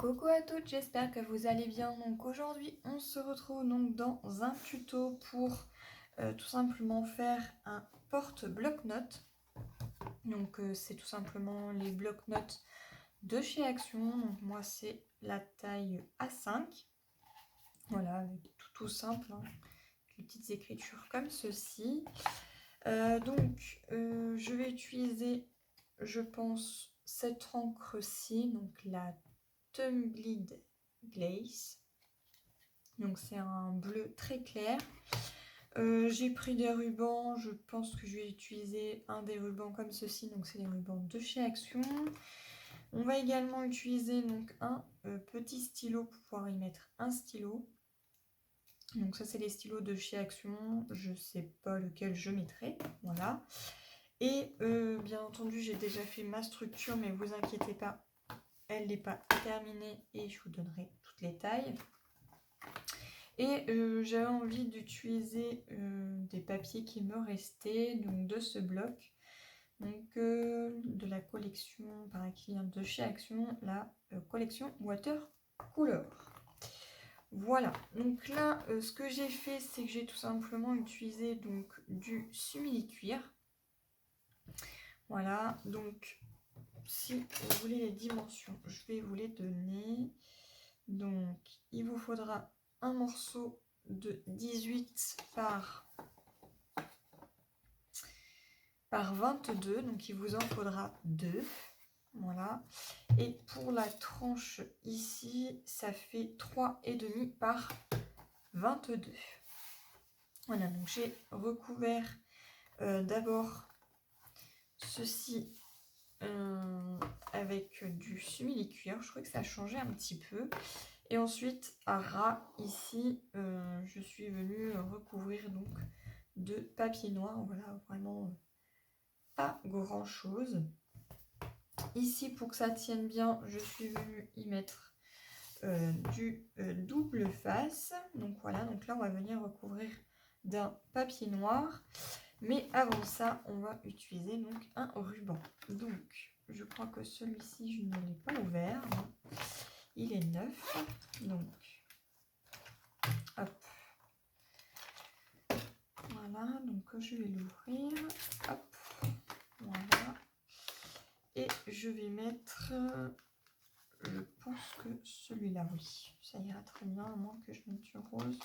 Coucou à toutes, j'espère que vous allez bien. Donc aujourd'hui on se retrouve donc dans un tuto pour tout simplement faire un porte-bloc-notes. Donc c'est tout simplement les bloc-notes de chez Action. Donc moi c'est la taille A5. Voilà, avec tout simple, hein, les petites écritures comme ceci. Je vais utiliser, je pense, cette encre-ci, donc la Tumbleweed Glaze. Donc c'est un bleu très clair. J'ai pris des rubans, je pense que je vais utiliser un des rubans comme ceci, donc c'est des rubans de chez Action. On va également utiliser donc un petit stylo pour pouvoir y mettre un stylo. Donc ça c'est les stylos de chez Action, je sais pas lequel je mettrai, voilà. Et bien entendu j'ai déjà fait ma structure, mais vous inquiétez pas, elle n'est pas terminée et je vous donnerai toutes les tailles. Et j'avais envie d'utiliser des papiers qui me restaient, donc de ce bloc, donc de la collection par qui vient de chez Action, la collection Watercolor. Voilà, donc là ce que j'ai fait, c'est que j'ai tout simplement utilisé donc du simili-cuir. Voilà, donc si vous voulez les dimensions, je vais vous les donner. Donc il vous faudra un morceau de 18 par 22, donc il vous en faudra 2. Voilà, et pour la tranche ici, ça fait 3,5 par 22. Voilà, donc j'ai recouvert d'abord ceci avec du simili-cuir. Je crois que ça a changé un petit peu. Et ensuite, à ras, ici, je suis venue recouvrir donc de papier noir. Voilà, vraiment pas grand chose. Ici, pour que ça tienne bien, je suis venue y mettre du double face. Donc voilà, donc là, on va venir recouvrir d'un papier noir. Mais avant ça, on va utiliser donc un ruban. Donc, je crois que celui-ci, je ne l'ai pas ouvert. Il est neuf. Donc, hop. Voilà, donc je vais l'ouvrir. Hop. Voilà. Et je vais mettre, je pense que celui-là, oui. Ça ira très bien, à moins que je mette du rose.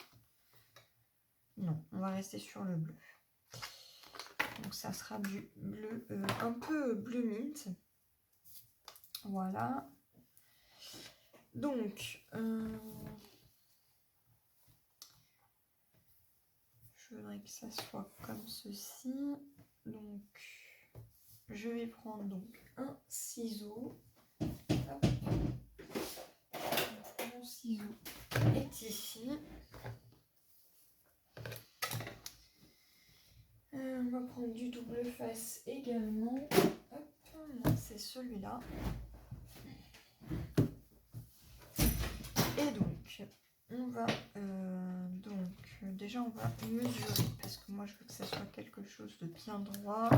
Non, on va rester sur le bleu. Donc ça sera du bleu, un peu bleu mint. Voilà. Donc, je voudrais que ça soit comme ceci. Donc, je vais prendre donc un ciseau. Hop. Mon ciseau est ici. On va prendre du double face également. Hop, c'est celui-là. Et donc, on va déjà on va mesurer parce que moi je veux que ça soit quelque chose de bien droit.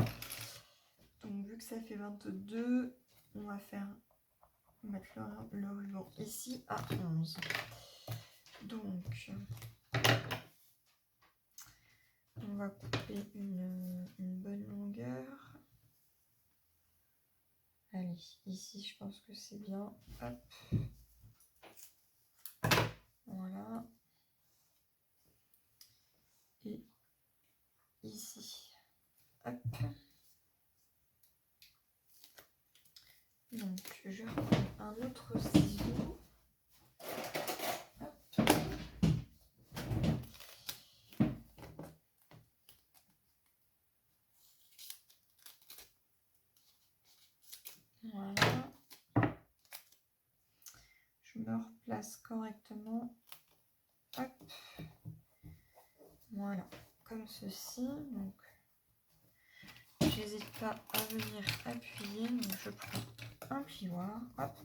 Donc vu que ça fait 22, on va mettre le ruban ici à 11. Donc on va couper une bonne longueur. Allez, ici je pense que c'est bien. Hop. Voilà. Et ici. Hop. Donc je reprends un autre ciseau. Hop. Voilà. Je me replace correctement. Hop. Voilà, comme ceci. Donc, j'hésite pas à venir appuyer. Donc, je prends un plioir. Hop.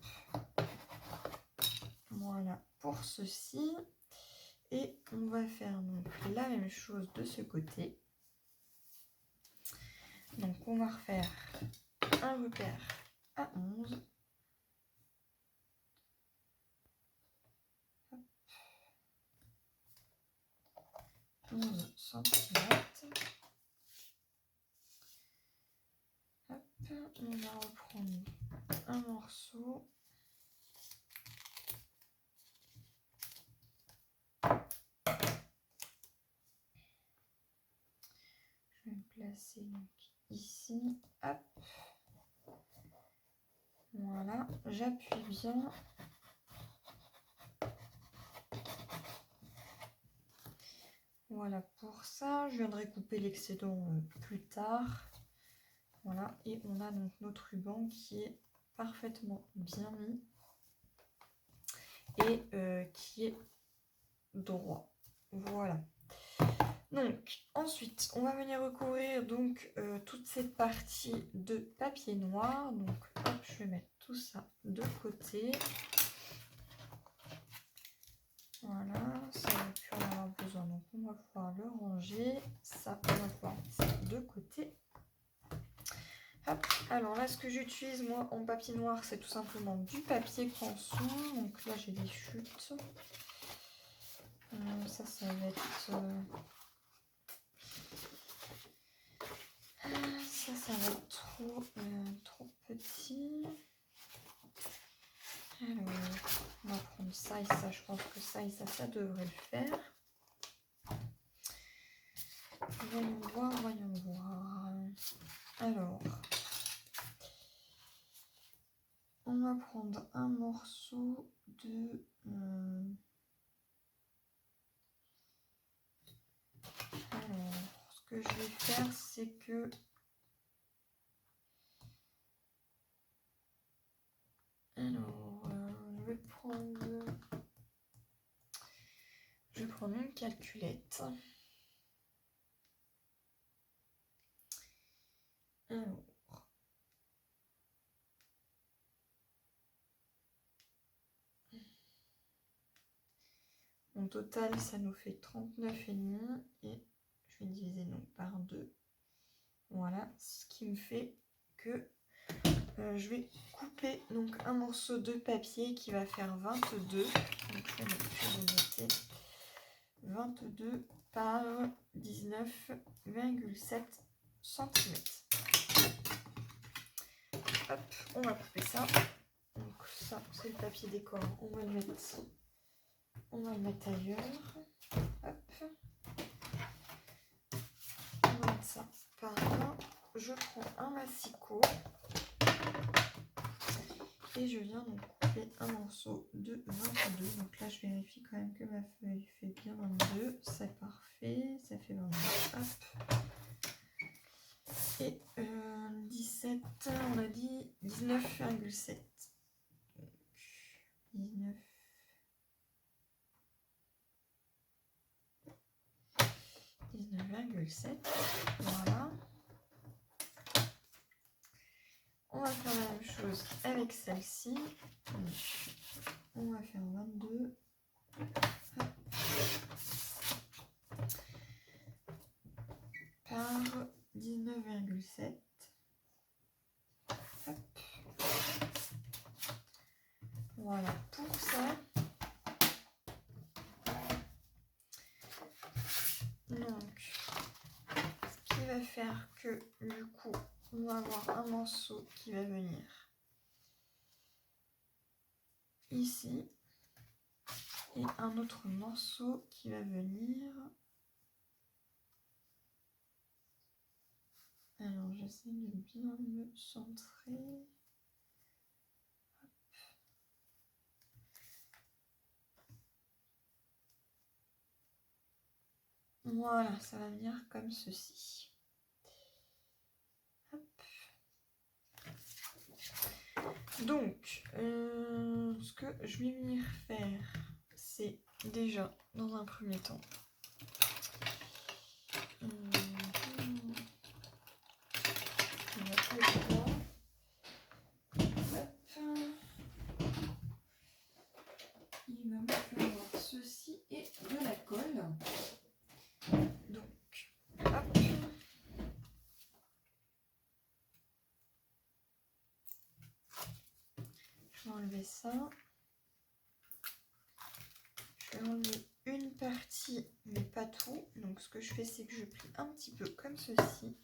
Voilà, pour ceci. Et on va faire donc la même chose de ce côté. Donc, on va refaire un repère à 11. 11 cm. Hop, on va reprendre un morceau. Je vais me placer donc ici. Hop. Voilà, j'appuie bien. Voilà pour ça. Je viendrai couper l'excédent plus tard. Voilà, et on a donc notre ruban qui est parfaitement bien mis et qui est droit. Voilà. Donc ensuite, on va venir recouvrir donc toute cette partie de papier noir. Donc hop, je vais mettre tout ça de côté. Voilà, ça va plus en avoir besoin, donc on va pouvoir le ranger. Ça, on va pouvoir mettre ça de côté. Hop. Alors là, ce que j'utilise moi en papier noir, c'est tout simplement du papier canson. Donc là, j'ai des chutes. Ça va être... ça va être trop petit. Alors, on va prendre ça et ça. Je pense que ça et ça devrait le faire. Voyons voir, voyons voir. Alors, on va prendre un morceau de... Alors, ce que je vais faire, c'est que... Alors, je vais prendre une calculette. Alors, en total, ça nous fait 39,5 et je vais diviser donc par 2. Voilà, ce qui me fait que je vais couper donc un morceau de papier qui va faire 22. Donc je vais noter 22 par 19,7 cm. Hop, on va couper ça. Donc ça, c'est le papier décor. On va le mettre ailleurs. Hop. On va mettre ça par là. Je prends un massicot. Et je viens donc couper un morceau de 22. Donc là, je vérifie quand même que ma feuille fait bien 22. C'est parfait. Ça fait 22. Hop. Et 17, on a dit 19,7. 19,7. Voilà. On va faire la même chose avec celle-ci. On va faire 22. Par 19,7. Voilà pour ça. Donc, ce qui va faire que du coup, on va avoir un morceau qui va venir ici et un autre morceau qui va venir. Alors, j'essaie de bien me centrer. Voilà, ça va venir comme ceci. Hop. Donc, ce que je vais venir faire, c'est déjà, dans un premier temps, il va me falloir ceci et de la colle. Donc, hop. Je vais enlever ça. Je vais enlever une partie, mais pas tout. Donc ce que je fais, c'est que je plie un petit peu comme ceci.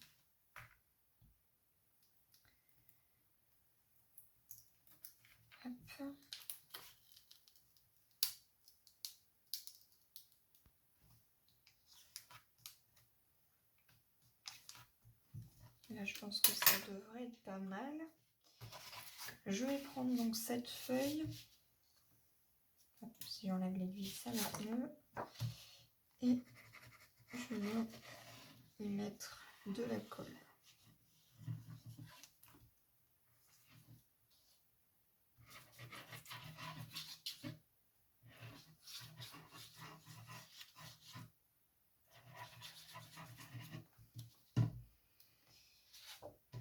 Hop. Là, je pense que ça devrait être pas mal. Je vais prendre donc cette feuille. Hop, si j'enlève l'aiguille, ça va être mieux. Et je vais y mettre de la colle.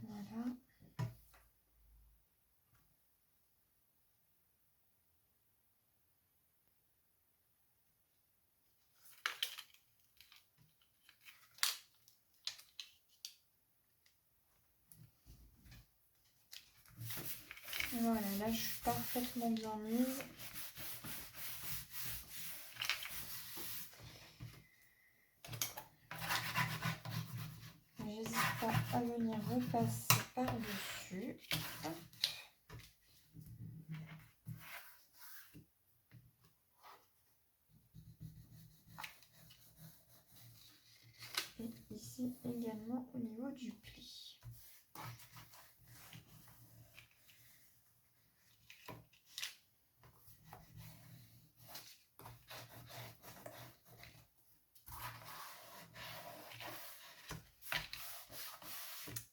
Voilà. Voilà, là je suis parfaitement bien mise. J'hésite pas à venir repasser par-dessus. Et ici également au niveau du pli.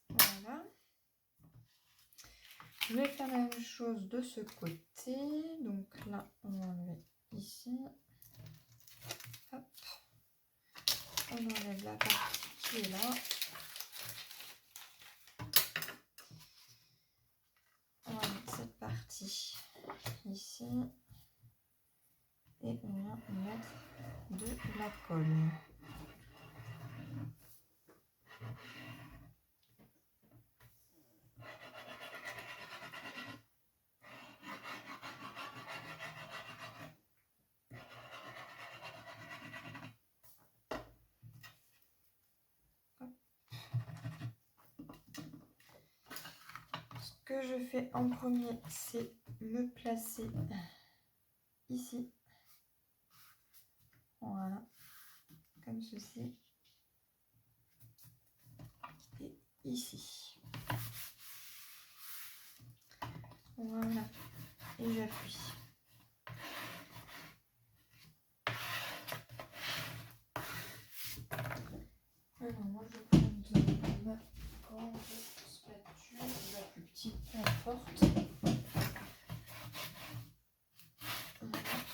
Voilà. Je vais faire la même chose de ce côté. Donc là, on va enlever ici. Hop. On enlève la partie qui est là. On va mettre cette partie ici. Et on va mettre de la colle. Ce que je fais en premier, c'est me placer ici. Voilà, comme ceci. Et ici. Voilà, et j'appuie. Alors moi je vais prendre ma grande spatule, la plus petite, peu importe.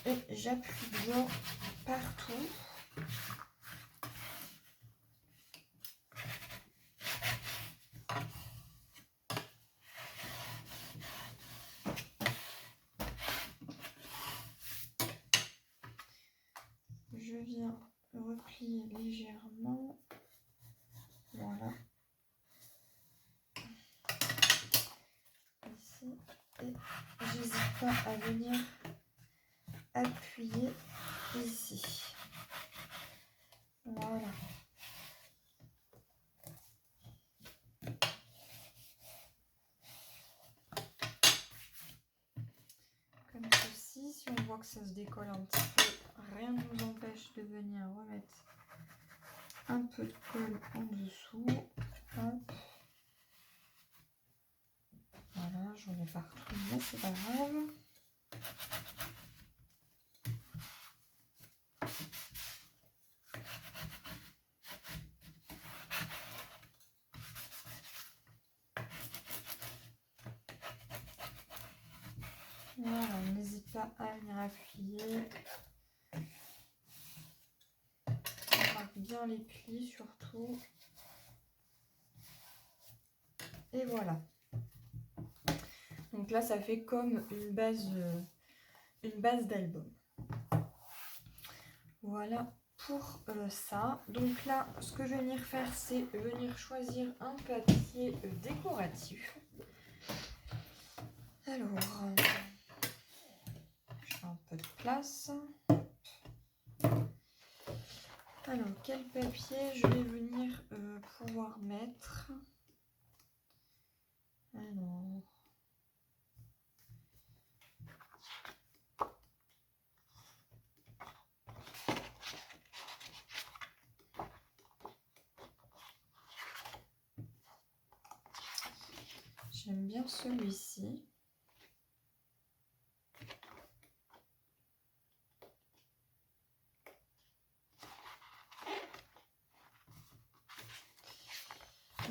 Et j'appuie bien partout. Je viens replier légèrement. Voilà. Ici. Et j'hésite pas à venir appuyer ici. Voilà. Comme ceci. Si on voit que ça se décolle un petit peu, rien ne nous empêche de venir remettre un peu de colle en dessous. Hop. Voilà, j'en ai partout, mais c'est pas grave. Voilà, on n'hésite pas à venir appuyer. On marque bien les plis surtout. Et voilà. Donc là, ça fait comme une base d'album. Voilà pour ça. Donc là, ce que je vais venir faire, c'est venir choisir un papier décoratif. Alors, je fais un peu de place. Alors, quel papier je vais venir pouvoir mettre? Alors... J'aime bien celui-ci.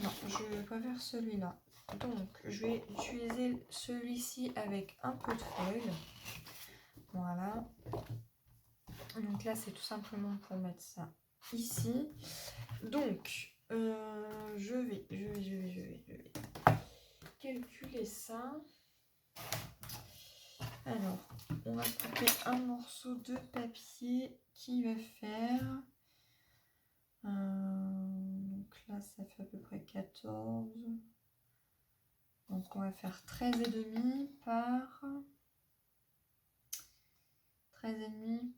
Non, je préfère celui-là. Donc, je vais utiliser celui-ci avec un peu de feuille. Voilà. Donc là, c'est tout simplement pour mettre ça ici. Donc, je vais calculer ça. Alors, on va couper un morceau de papier qui va faire... donc là, ça fait à peu près 14. Donc, on va faire 13,5 par... 13,5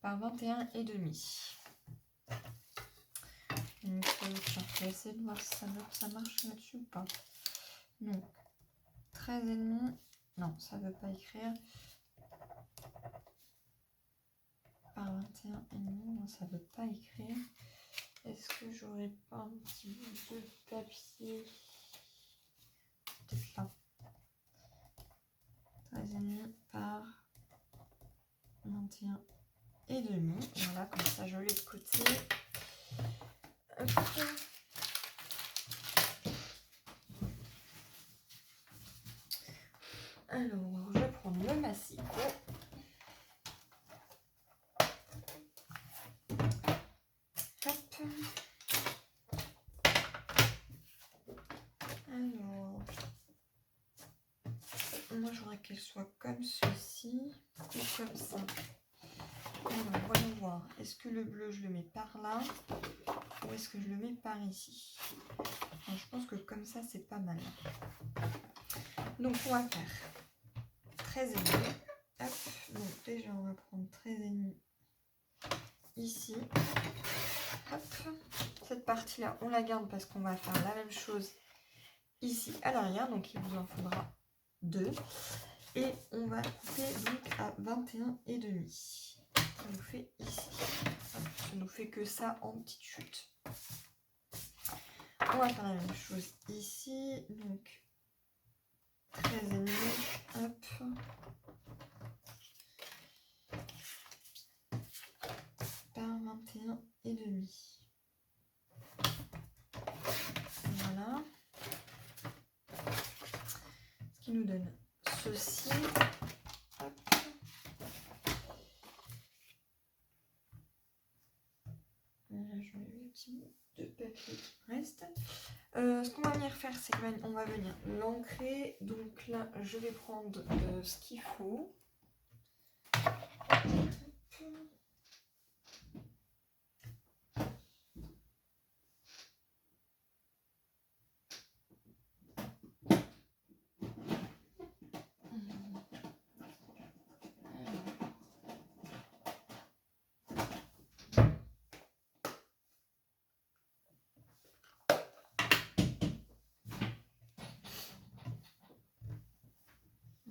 par 21,5. Donc, je vais essayer de voir si ça marche là-dessus ou pas. Donc, 13,5. Non, ça ne veut pas écrire. Par 21,5, non, ça ne veut pas écrire. Est-ce que j'aurais pas un petit bout de papier? Peut-être là. 13,5 par 21,5. Voilà, comme ça je l'ai de côté. Hop. Alors, je vais prendre le massicot. Hop. Alors, moi j'aurais qu'elle soit comme ceci ou comme ça. Alors, voyons voir. Est-ce que le bleu, je le mets par là ou est-ce que je le mets par ici? Alors, je pense que comme ça, c'est pas mal. Donc, on va faire 13,5. Hop. Donc, déjà, on va prendre 13,5 ici. Hop. Cette partie-là, on la garde parce qu'on va faire la même chose ici à l'arrière. Donc, il vous en faudra 2. Et on va couper donc à 21,5. Ça nous fait ici. Ça nous fait que ça en petite chute. On va faire la même chose ici. Donc 13,5. Hop. Par 21,5. Voilà. Ce qui nous donne ceci. Hop. Là, je mets le petit bout de papier qui reste. Ce qu'on va venir faire, c'est qu'on va venir l'ancrer. Donc là, je vais prendre ce qu'il faut.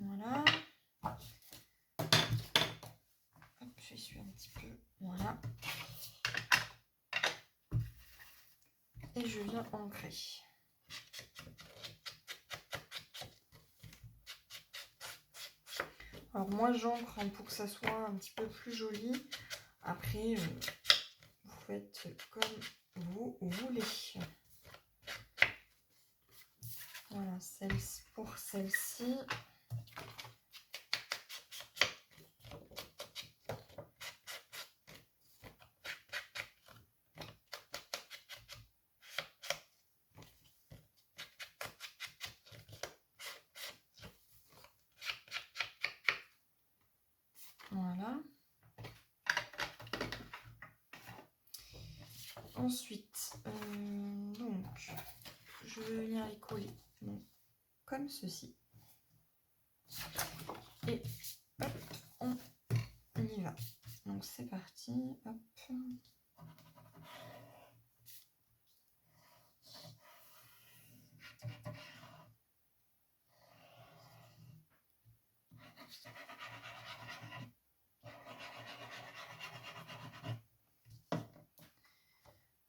Voilà. Hop, j'essuie un petit peu. Voilà. Et je viens ancrer. Alors moi j'encre pour que ça soit un petit peu plus joli. Après, vous faites comme vous voulez. Voilà, pour celle-ci. Voilà. Ensuite, donc, je vais venir les coller donc, comme ceci. Et hop, on y va. Donc c'est parti, hop.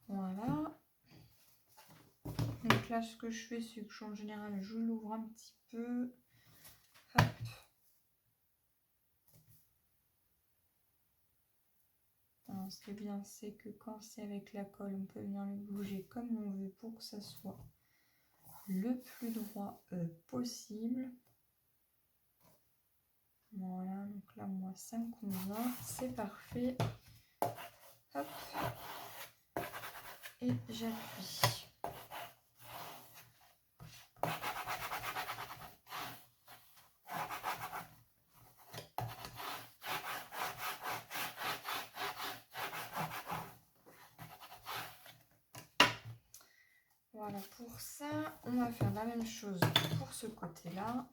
Voilà. Donc là, ce que je fais, c'est que en général, je l'ouvre un petit peu. Hop. Alors, ce qui est bien, c'est que quand c'est avec la colle, on peut venir le bouger comme on veut pour que ça soit le plus droit possible. Voilà, donc là, moi, ça me convient. C'est parfait. Hop. Et j'appuie. Voilà, pour ça, on va faire la même chose pour ce côté-là.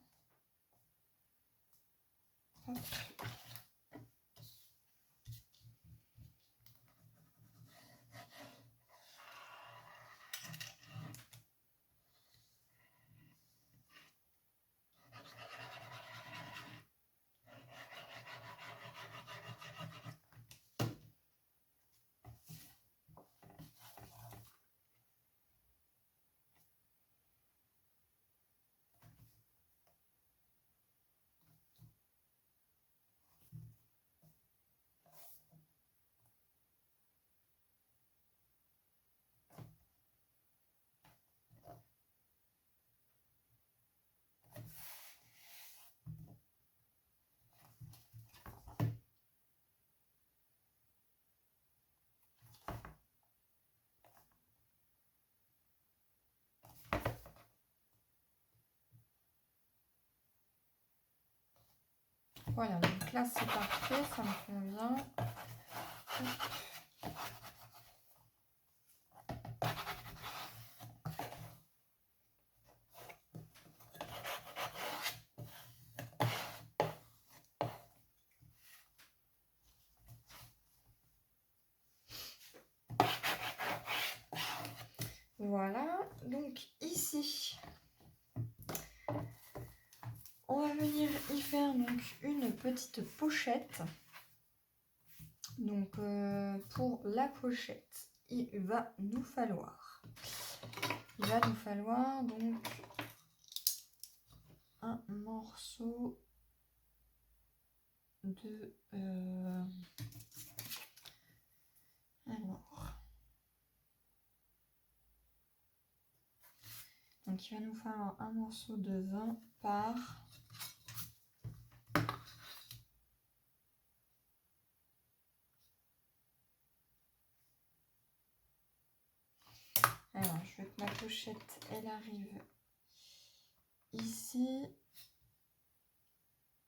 Voilà, donc là c'est parfait, ça me convient. Voilà, donc ici, on va venir y faire donc une petite pochette. Donc pour la pochette, il va nous falloir donc un morceau de alors donc il va nous falloir un morceau de 20 par alors je veux que ma pochette elle arrive ici,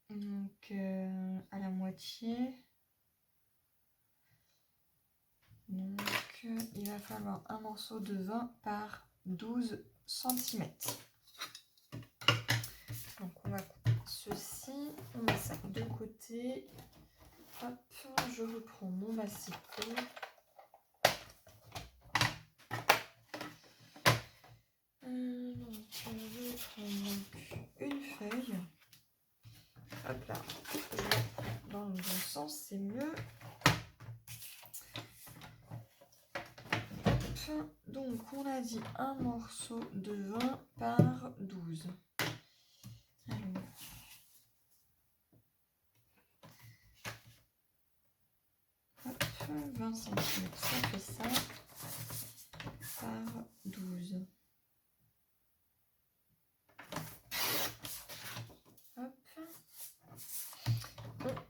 donc à la moitié. Donc il va falloir un morceau de 20 par 12 cm. Donc on va couper ceci, on met ça de côté. Hop, je reprends mon massicot. Donc je prends donc une feuille. Hop là, dans le bon sens, c'est mieux. Hop, donc on a dit un morceau de 20 par 12. Alors, hop, 20 cm, ça fait ça, par 12. Hop,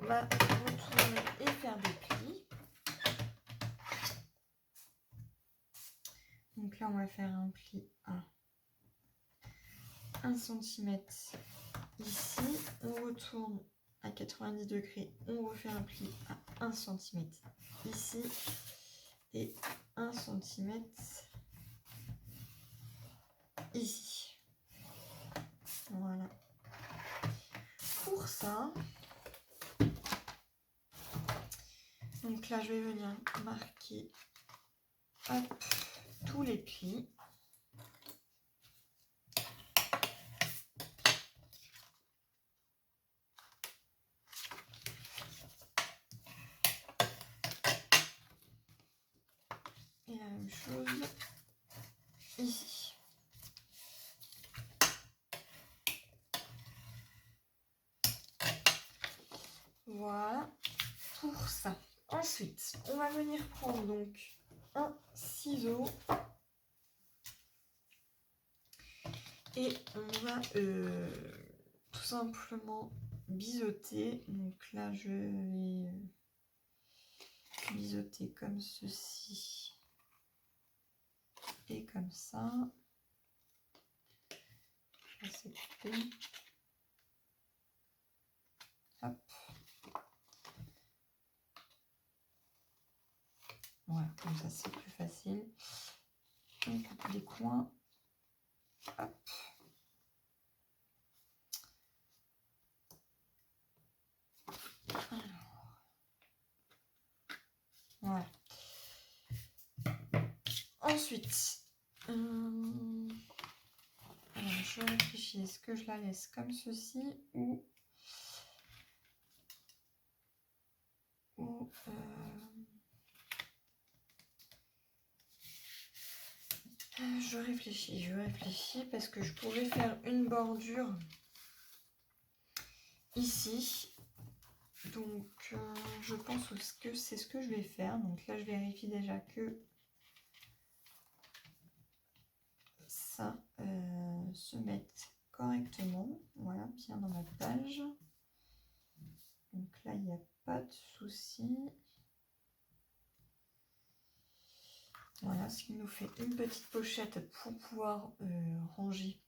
on va retourner et faire des plis. Donc là, on va faire un pli à 1 cm ici. On retourne à 90 degrés. On refait un pli à 1 cm ici. Et 1 cm ici. Voilà. ça. Donc là, je vais venir marquer hop, tous les plis. Et la même chose ici. Voilà pour ça. Ensuite, on va venir prendre donc un ciseau et on va tout simplement biseauter. Donc là, je vais biseauter comme ceci et comme ça. Je vais essayer de couper. Hop. Voilà, comme ça c'est plus facile. On coupe les coins. Hop. Alors. Voilà. Ensuite, alors je réfléchis, est-ce que je la laisse comme ceci ou je réfléchis parce que je pourrais faire une bordure ici. Donc je pense que c'est ce que je vais faire. Donc là je vérifie déjà que ça se mette correctement. Voilà, bien dans ma page. Donc là il n'y a pas de souci. Voilà, ce qui nous fait une petite pochette pour pouvoir ranger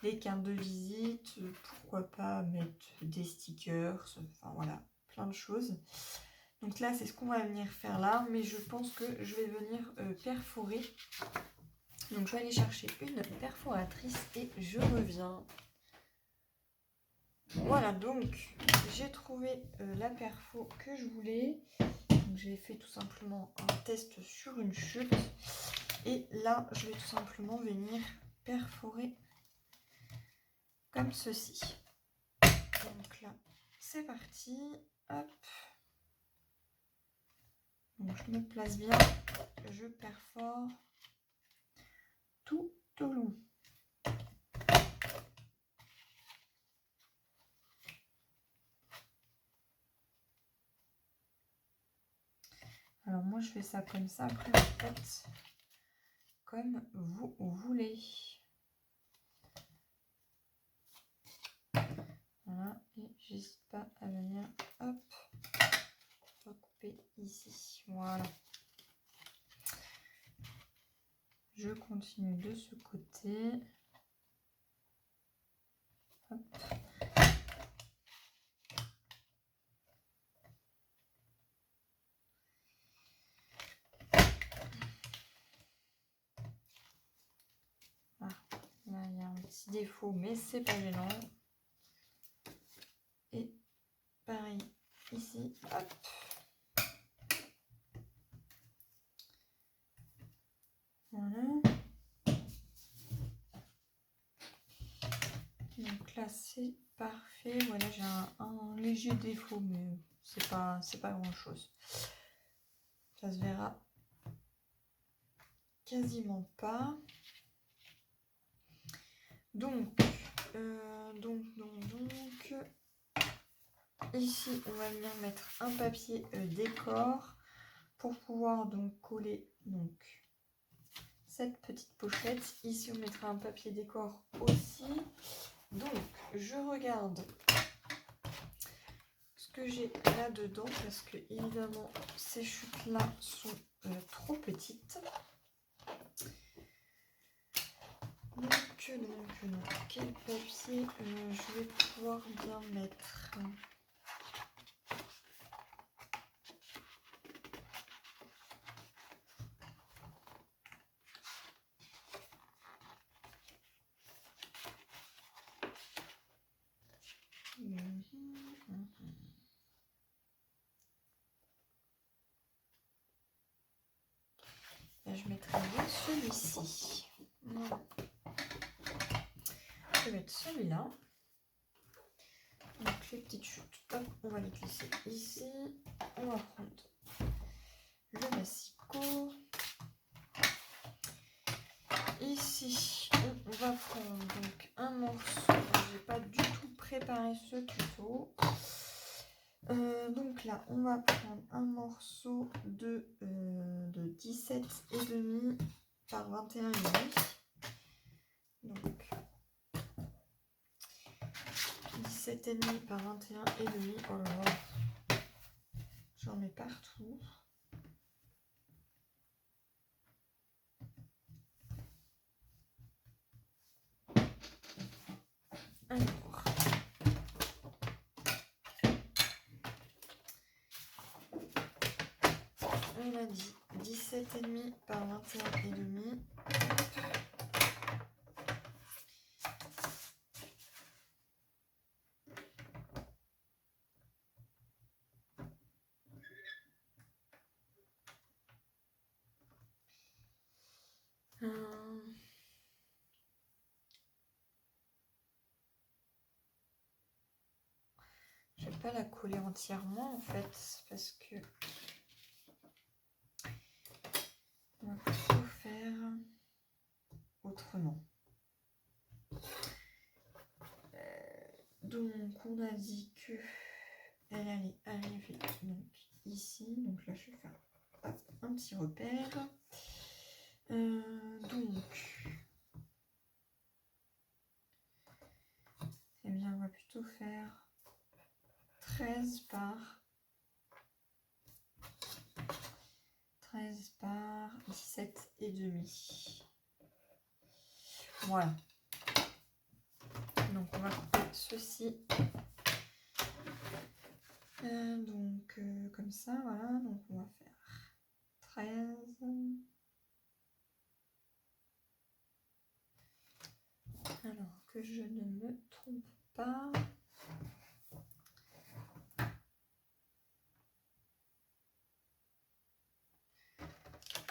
des cartes de visite, pourquoi pas mettre des stickers, enfin voilà, plein de choses. Donc là, c'est ce qu'on va venir faire là, mais je pense que je vais venir perforer. Donc je vais aller chercher une perforatrice et je reviens. Voilà, donc j'ai trouvé la perfo que je voulais. J'ai fait tout simplement un test sur une chute et là je vais tout simplement venir perforer comme ceci. Donc là c'est parti, hop, donc je me place bien, je perfore tout au long. Alors moi je fais ça comme ça, après vous faites comme vous voulez. Voilà, et j'hésite pas à venir, hop, recouper ici. Voilà. Je continue de ce côté. Hop. Ah, là il y a un petit défaut, mais c'est pas gênant. Et pareil ici, hop. Voilà. Donc là c'est parfait. Voilà, j'ai un léger défaut, mais c'est pas grand chose. Ça se verra quasiment pas. Donc ici on va venir mettre un papier décor pour pouvoir donc coller donc cette petite pochette. Ici on mettra un papier décor aussi. Donc je regarde ce que j'ai là dedans parce que évidemment ces chutes là sont trop petites. Donc quel papier je vais pouvoir bien mettre. celui-ci. Voilà. Ça va être celui-là. Donc les petites chutes, hop, on va les glisser ici. On va prendre le massicot. Ici, on va prendre donc un morceau. J'ai pas du tout préparé ce tuto. Donc là, on va prendre un morceau de 17,5 par 21,5. Donc 17,5 par 21,5. Oh là là, j'en mets partout. Alors, on a dit 17,5 par 21,5. Je vais pas la coller entièrement en fait parce que on va plutôt faire autrement. Donc on a dit que elle allait arriver donc ici. Donc là je vais faire hop, un petit repère. Donc eh bien on va plutôt faire 13 par 17,5. Voilà. Donc on va couper ceci. Donc comme ça, voilà. Donc on va faire 13. Alors que je ne me trompe pas.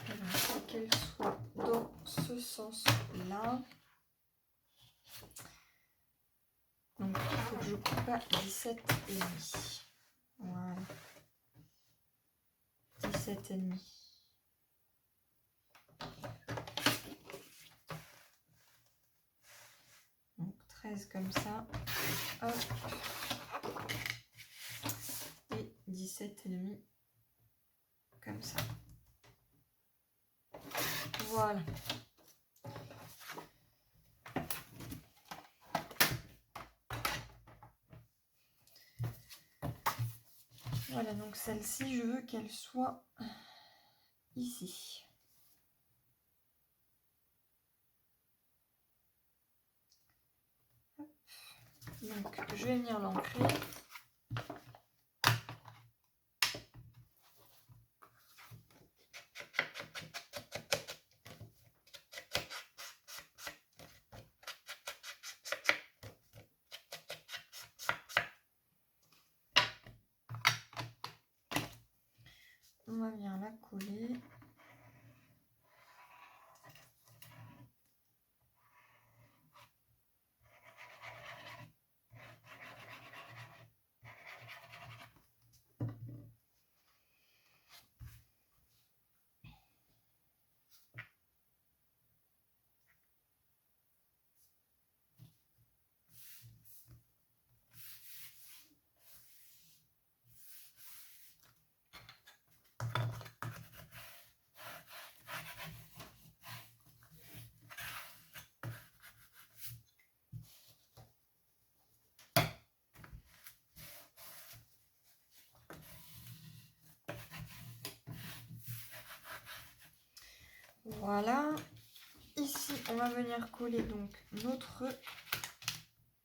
Alors, il faut qu'elle soit dans ce sens-là. Donc il faut que je coupe à 17,5. Voilà. 17,5. Donc 13 comme ça. Hop. Et 17,5 comme ça. Voilà. Voilà, donc celle-ci, je veux qu'elle soit ici. Hop. Donc, je vais venir l'ancrer. On va venir la coller. Voilà. Ici, on va venir coller donc notre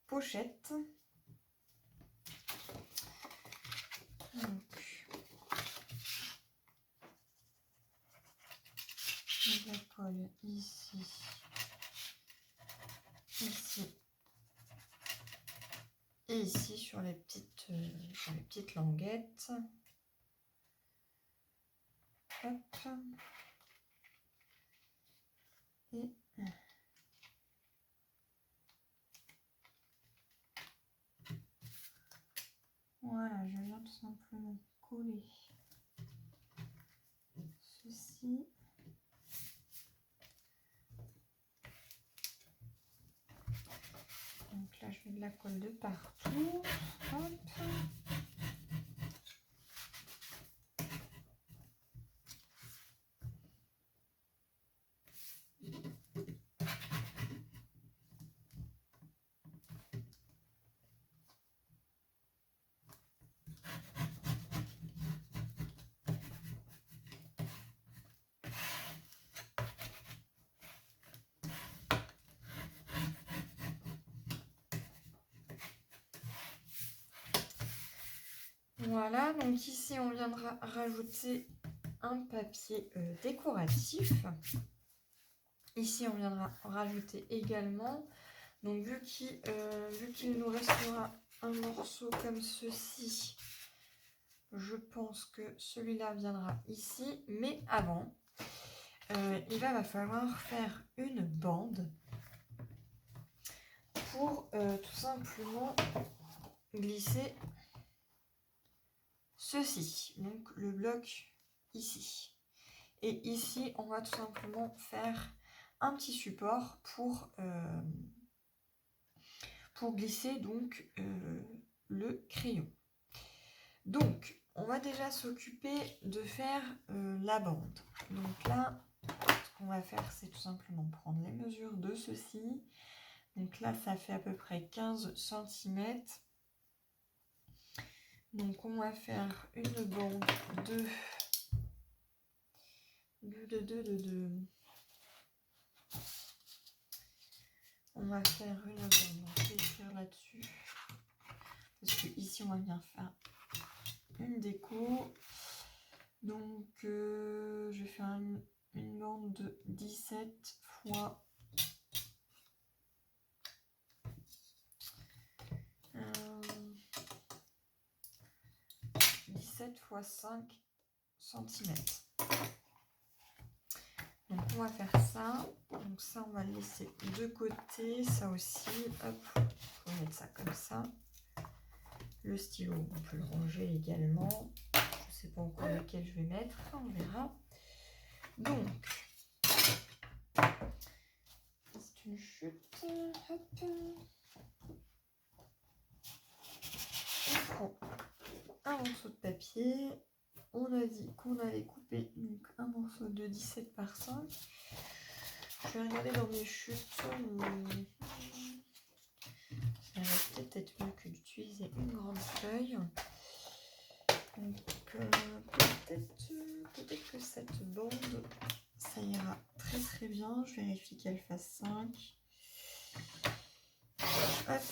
pochette. Donc, on la colle ici, ici et ici sur les petites languettes. Hop. Et voilà, je viens tout simplement coller ceci. Donc là, je mets de la colle de partout. Hop. Voilà, donc ici on viendra rajouter un papier décoratif. Ici on viendra rajouter également, donc vu qu'il nous restera un morceau comme ceci, je pense que celui-là viendra ici, mais avant, il va falloir faire une bande pour tout simplement glisser ceci, donc le bloc ici. Et ici, on va tout simplement faire un petit support pour glisser donc le crayon. Donc, on va déjà s'occuper de faire la bande. Donc là, ce qu'on va faire, c'est tout simplement prendre les mesures de ceci. Donc là, ça fait à peu près 15 cm. Donc on va faire une bande de on va faire une bande, je vais écrire là-dessus parce que ici on va bien faire une déco. Donc je vais faire une bande de 17 fois 5 cm. Donc on va faire ça. Donc ça on va le laisser de côté. Ça aussi, hop, on va mettre ça comme ça. Le stylo, on peut le ranger également. Je ne sais pas encore lequel je vais mettre, on verra. Donc, c'est une chute. Hop. On prend un morceau de papier. On a dit qu'on allait couper donc un morceau de 17 par 5. Je vais regarder dans mes chutes. Ça va peut-être mieux que d'utiliser une grande feuille. Donc peut-être que cette bande, ça ira très bien. Je vérifie qu'elle fasse 5. Hop.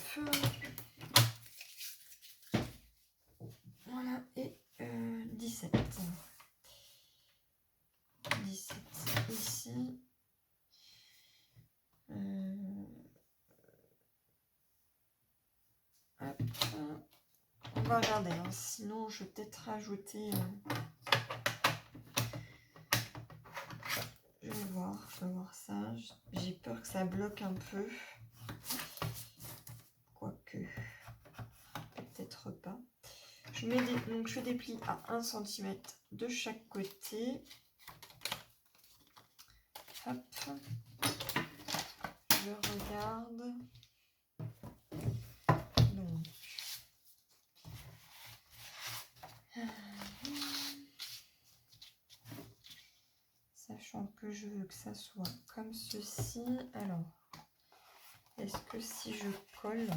Voilà, et 17. 17 ici. Hop. On va regarder, hein. Sinon je vais peut-être rajouter... Je vais voir ça. J'ai peur que ça bloque un peu. Quoique, peut-être pas. Donc je déplie à 1 cm de chaque côté. Hop. Je regarde. Donc. Sachant que je veux que ça soit comme ceci. Alors, est-ce que si je colle,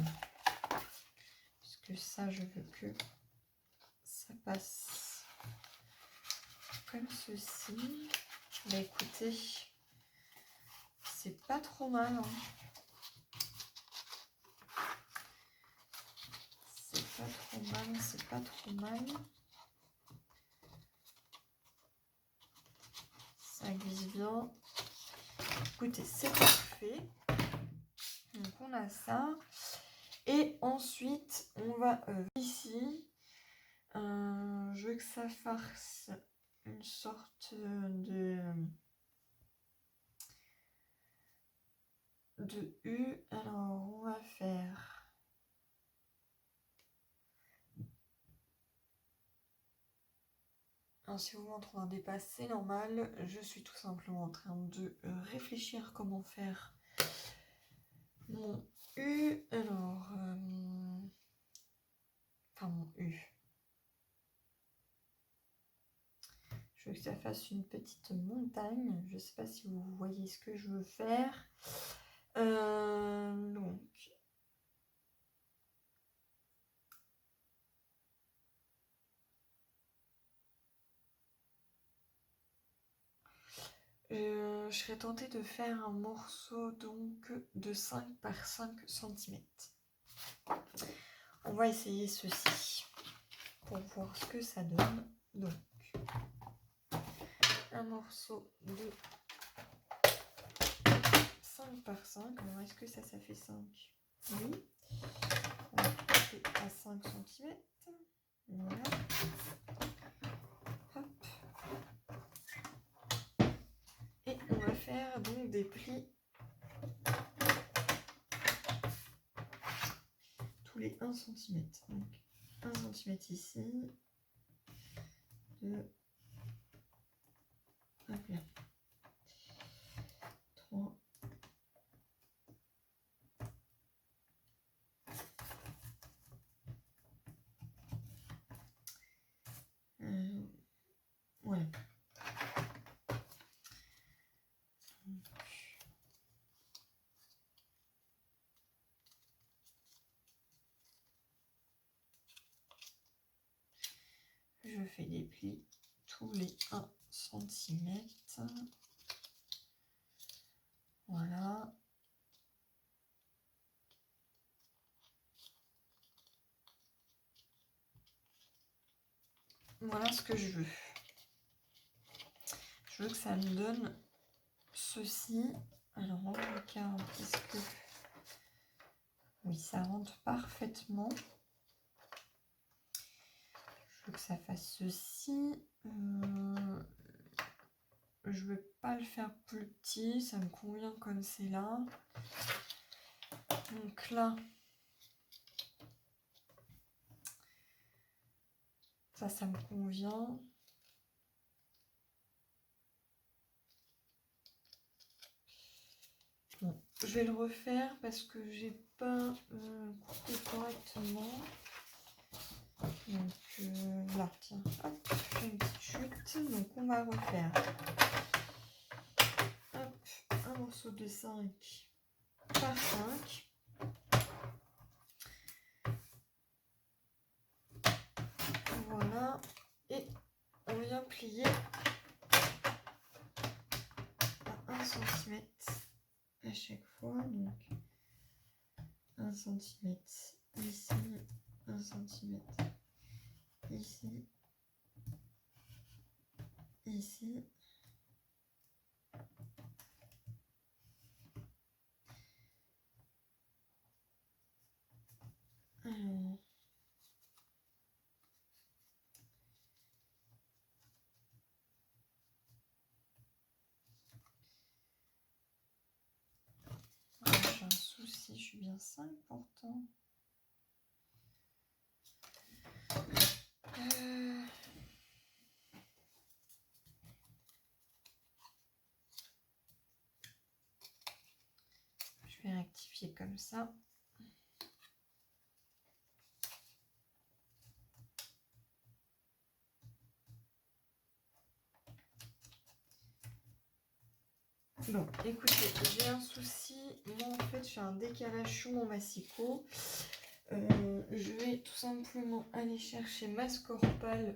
parce que ça, je veux que ça passe comme ceci. Bah écoutez, c'est pas trop mal. Hein. C'est pas trop mal. Ça glisse bien. Écoutez, c'est parfait. Donc on a ça. Et ensuite, on va ici. Je veux que ça fasse une sorte de... de U. Alors, on va faire... Alors, si vous m'entendez en dépasse, c'est normal. Je suis tout simplement en train de réfléchir comment faire mon U. Alors, enfin mon U. Je veux que ça fasse une petite montagne. Je ne sais pas si vous voyez ce que je veux faire. Donc, je serais tentée de faire un morceau donc de 5 par 5 cm. On va essayer ceci pour voir ce que ça donne. Donc, un morceau de 5 par 5. Alors, est-ce que ça fait 5? Oui. On va couper à 5 cm. Voilà. Hop. Et on va faire donc des plis tous les 1 cm. Donc 1 cm ici. 2. Hop là. 3. Voilà. Je fais des plis tous les 1 cm. Voilà. Voilà ce que je veux. Je veux que ça me donne ceci. Alors en tout cas, est-ce que... Oui, ça rentre parfaitement. Je veux que ça fasse ceci. Je veux pas le faire plus petit, ça me convient comme c'est là. Donc là, ça me convient. Bon, je vais le refaire parce que j'ai pas coupé correctement. Donc là, tiens, hop, je fais une petite chute. Donc on va refaire. Hop, un morceau de 5 par 5. Voilà. Et on vient plier à 1 cm à chaque fois. Donc 1 cm ici, 1 cm ici, ici. Alors, j'ai un souci, je suis bien 5 pourtant. Je vais rectifier comme ça. Bon, écoutez, j'ai un souci. Moi, en fait, j'ai un décalage sur mon massicot. Je vais tout simplement aller chercher ma scorpale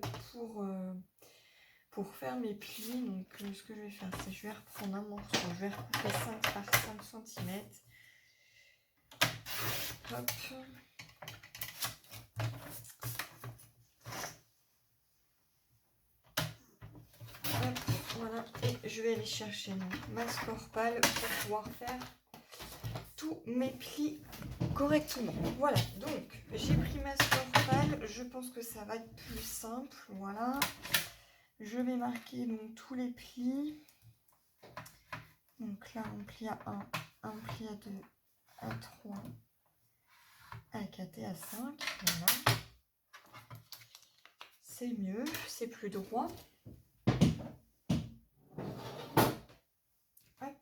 pour faire mes plis. Donc, ce que je vais faire, c'est que je vais reprendre un morceau. Je vais recouper 5 par 5 cm. Hop. Hop, voilà. Et je vais aller chercher ma scorpale pour pouvoir faire tous mes plis correctement. Voilà, donc j'ai pris ma scorpale. Je pense que ça va être plus simple. Voilà. Je vais marquer donc tous les plis. Donc là, on plie à 1, un plie à 2, à 3, à 4 et à 5. Voilà. C'est mieux, c'est plus droit. Hop.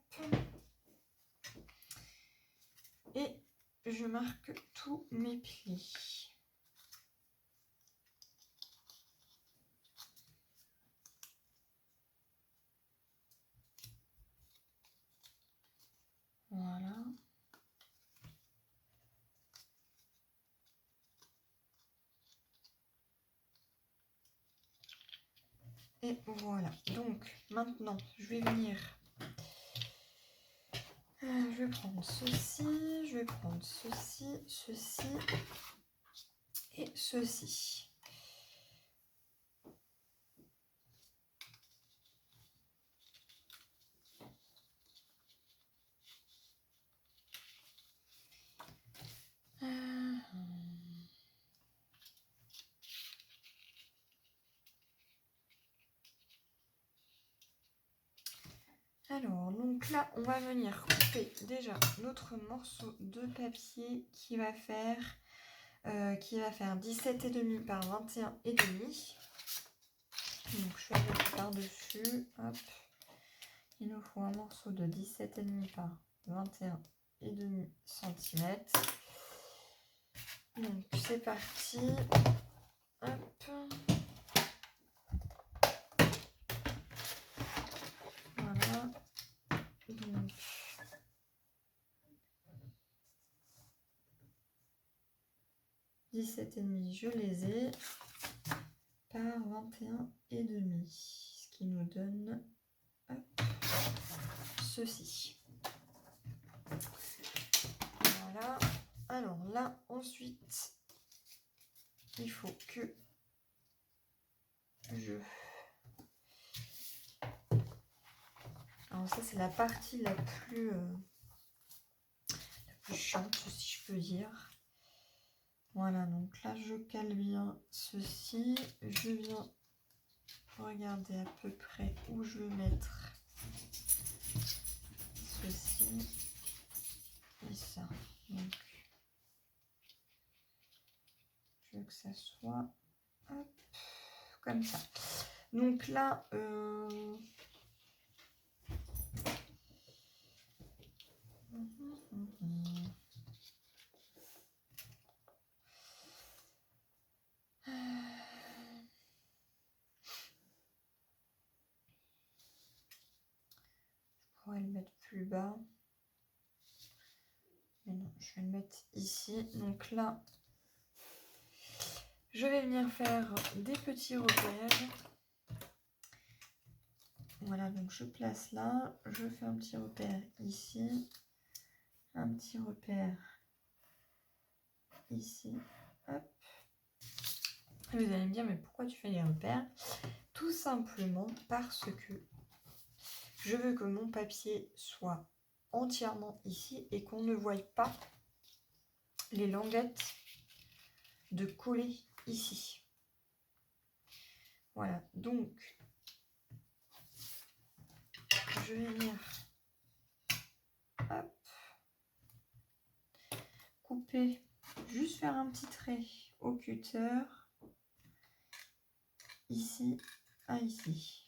Et je marque tous mes plis. Voilà. Et voilà. Donc maintenant, je vais venir. Je vais prendre ceci, je vais prendre ceci, ceci et ceci. Alors, donc là, on va venir couper déjà notre morceau de papier qui va faire 17,5 par 21,5. Donc, je vais le mettre par-dessus. Hop. Il nous faut un morceau de 17,5 par 21,5 cm. Donc, c'est parti. Hop. Voilà. Donc, je les ai par 21,5, ce qui nous donne hop, ceci. Voilà. Alors là, ensuite, il faut que je... Alors ça, c'est la partie la plus chiante, si je peux dire. Voilà, donc là, je cale bien ceci. Je viens regarder à peu près où je veux mettre ceci et ça. Donc, je veux que ça soit hop, comme ça. Donc là, je pourrais le mettre plus bas. Mais non, je vais le mettre ici. Donc là, je vais venir faire des petits repères. Voilà, donc je place là. Je fais un petit repère ici. Un petit repère ici. Hop. Vous allez me dire, mais pourquoi tu fais les repères? Tout simplement parce que je veux que mon papier soit entièrement ici et qu'on ne voie pas les languettes de coller ici. Voilà, donc je vais venir hop, couper, juste faire un petit trait au cutter ici à ici.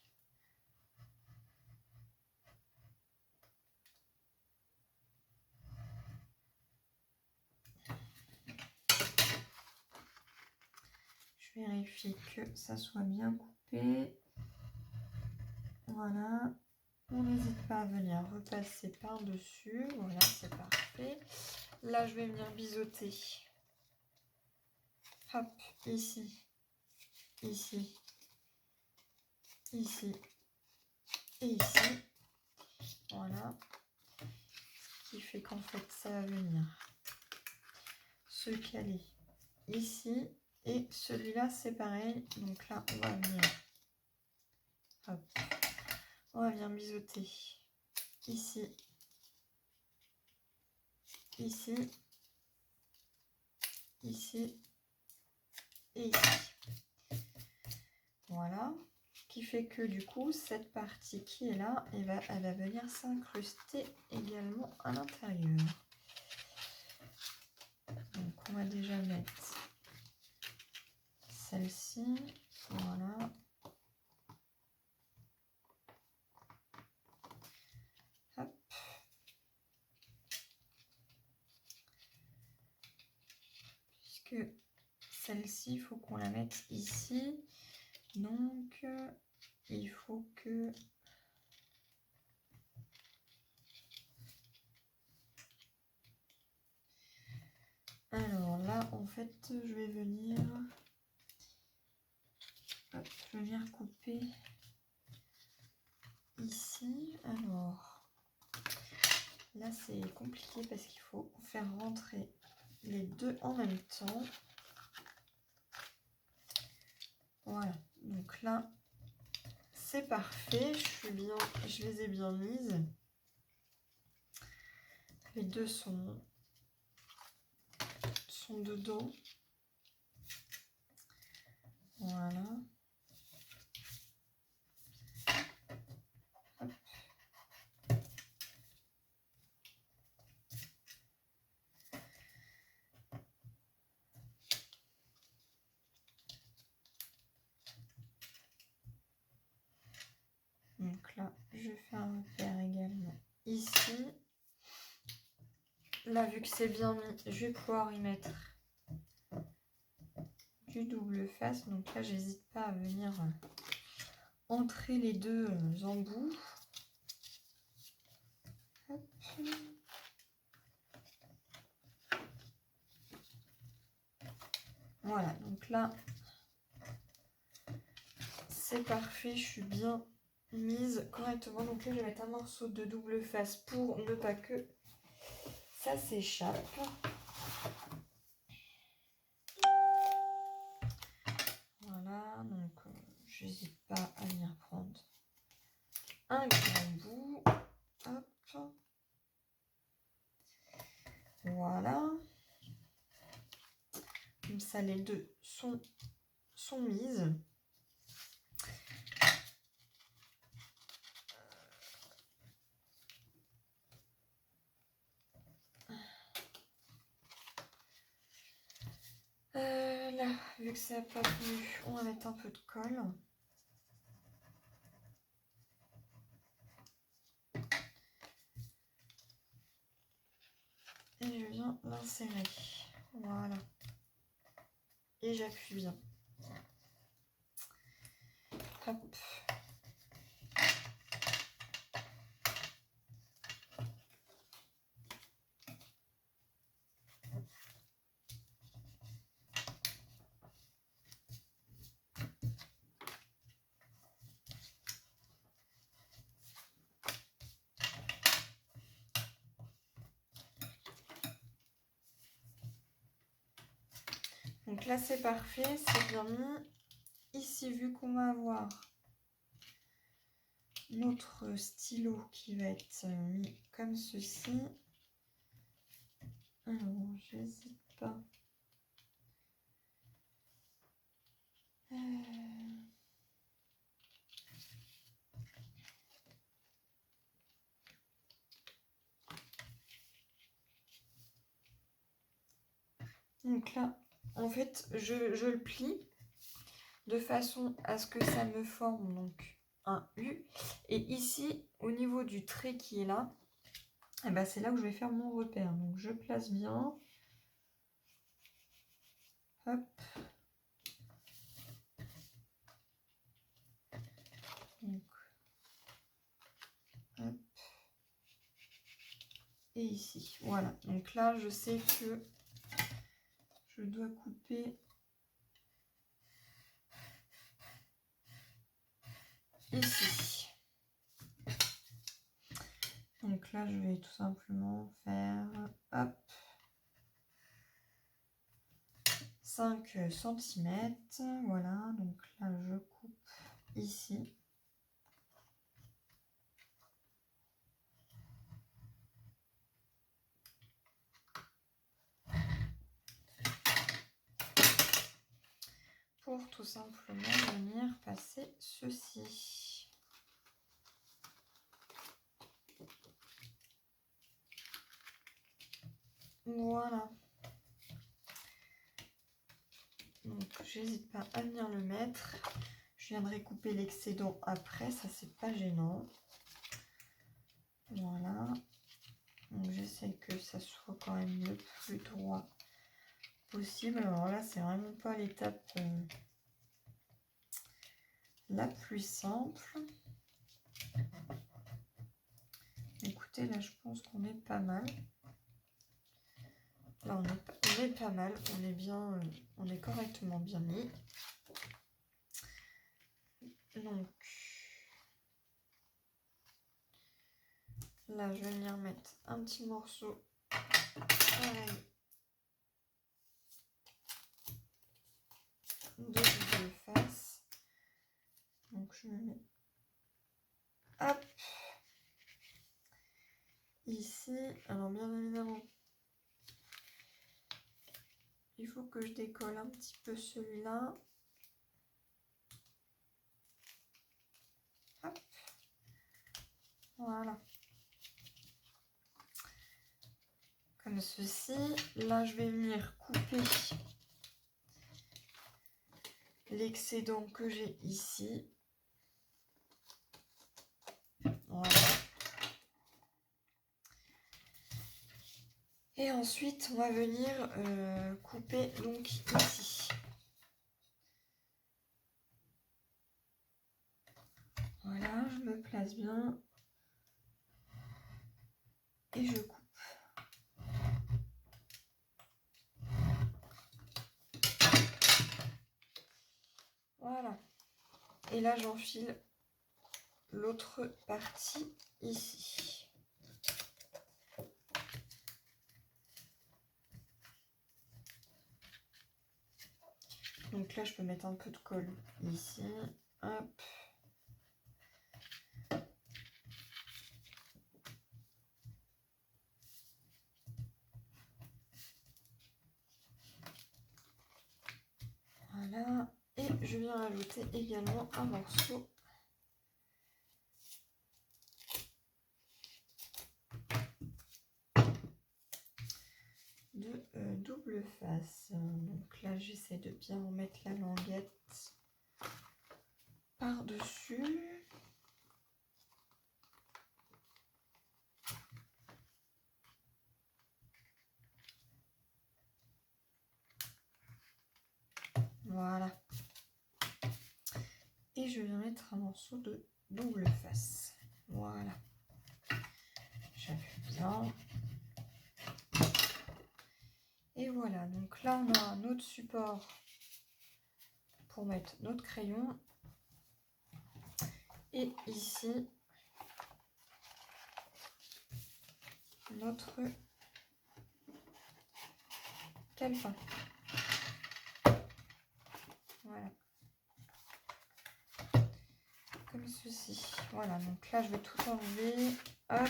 Je vérifie que ça soit bien coupé. Voilà. On n'hésite pas à venir repasser par-dessus. Voilà, c'est parfait. Là, je vais venir biseauter. Hop, ici, ici, ici et ici. Voilà. Ce qui fait qu'en fait, ça va venir se caler ici. Et celui-là, c'est pareil. Donc là, on va venir... Hop. On va venir biseauter ici, ici, ici et ici. Voilà. Ce qui fait que du coup, cette partie qui est là, elle va venir s'incruster également à l'intérieur. Donc on va déjà mettre celle-ci, voilà. Hop. Puisque celle-ci, il faut qu'on la mette ici. Donc, il faut que... Alors là, en fait, je vais venir... Hop, je vais venir couper ici. Alors, là, c'est compliqué parce qu'il faut faire rentrer les deux en même temps. Voilà, donc là, c'est parfait. Je les ai bien mises. Les deux sont dedans. Voilà. Hop. Donc là, je fais un repère également ici. Là, vu que c'est bien mis, je vais pouvoir y mettre du double face. Donc là, j'hésite pas à venir entrer les deux embouts. Hop. Voilà, donc là, c'est parfait. Je suis bien mise correctement. Donc là, je vais mettre un morceau de double face pour ne pas que ça s'échappe. Voilà, donc j'hésite pas à venir prendre un grand bout. Hop. Voilà. Comme ça, les deux sont mises. Là, vu que ça n'a pas plu, on va mettre un peu de colle. Et je viens l'insérer. Voilà. Et j'appuie bien. Hop. Donc là, c'est parfait, c'est bien mis. Ici, vu qu'on va avoir notre stylo qui va être mis comme ceci. Alors, j'hésite pas. Donc là, en fait, je le plie de façon à ce que ça me forme donc un U. Et ici, au niveau du trait qui est là, eh ben, c'est là où je vais faire mon repère. Donc je place bien. Hop. Donc, hop. Et ici. Voilà. Donc là, je sais que je dois couper ici. Donc là, je vais tout simplement faire hop, 5 cm. Voilà, donc là, je coupe ici. Pour pour tout simplement venir passer ceci. Voilà. Donc j'hésite pas à venir le mettre. Je viendrai couper l'excédent après, ça c'est pas gênant. Voilà. Donc j'essaie que ça soit quand même le plus droit possible. Alors là c'est vraiment pas l'étape la plus simple. Écoutez, là je pense qu'on est pas mal. Là on est pas mal, on est bien, on est correctement bien mis. Donc là je vais venir mettre un petit morceau pareil de double face. Donc je me mets hop ici. Alors bien évidemment il faut que je décolle un petit peu celui-là. Hop. Voilà. Comme ceci. Là je vais venir couper l'excédent que j'ai ici. Voilà. Et ensuite, on va venir couper donc ici. Voilà, je me place bien. Et je coupe. Voilà. Et là, j'enfile l'autre partie ici. Donc là, je peux mettre un peu de colle ici. Hop. Voilà. Et je viens rajouter également un morceau de double face. Donc là, j'essaie de bien remettre la languette par-dessus. Voilà. Et je viens mettre un morceau de double face. Voilà. J'appuie bien. Et voilà. Donc là, on a un autre support pour mettre notre crayon. Et ici, notre calepin. Voilà. Comme ceci. Voilà. Donc là, je vais tout enlever. Hop.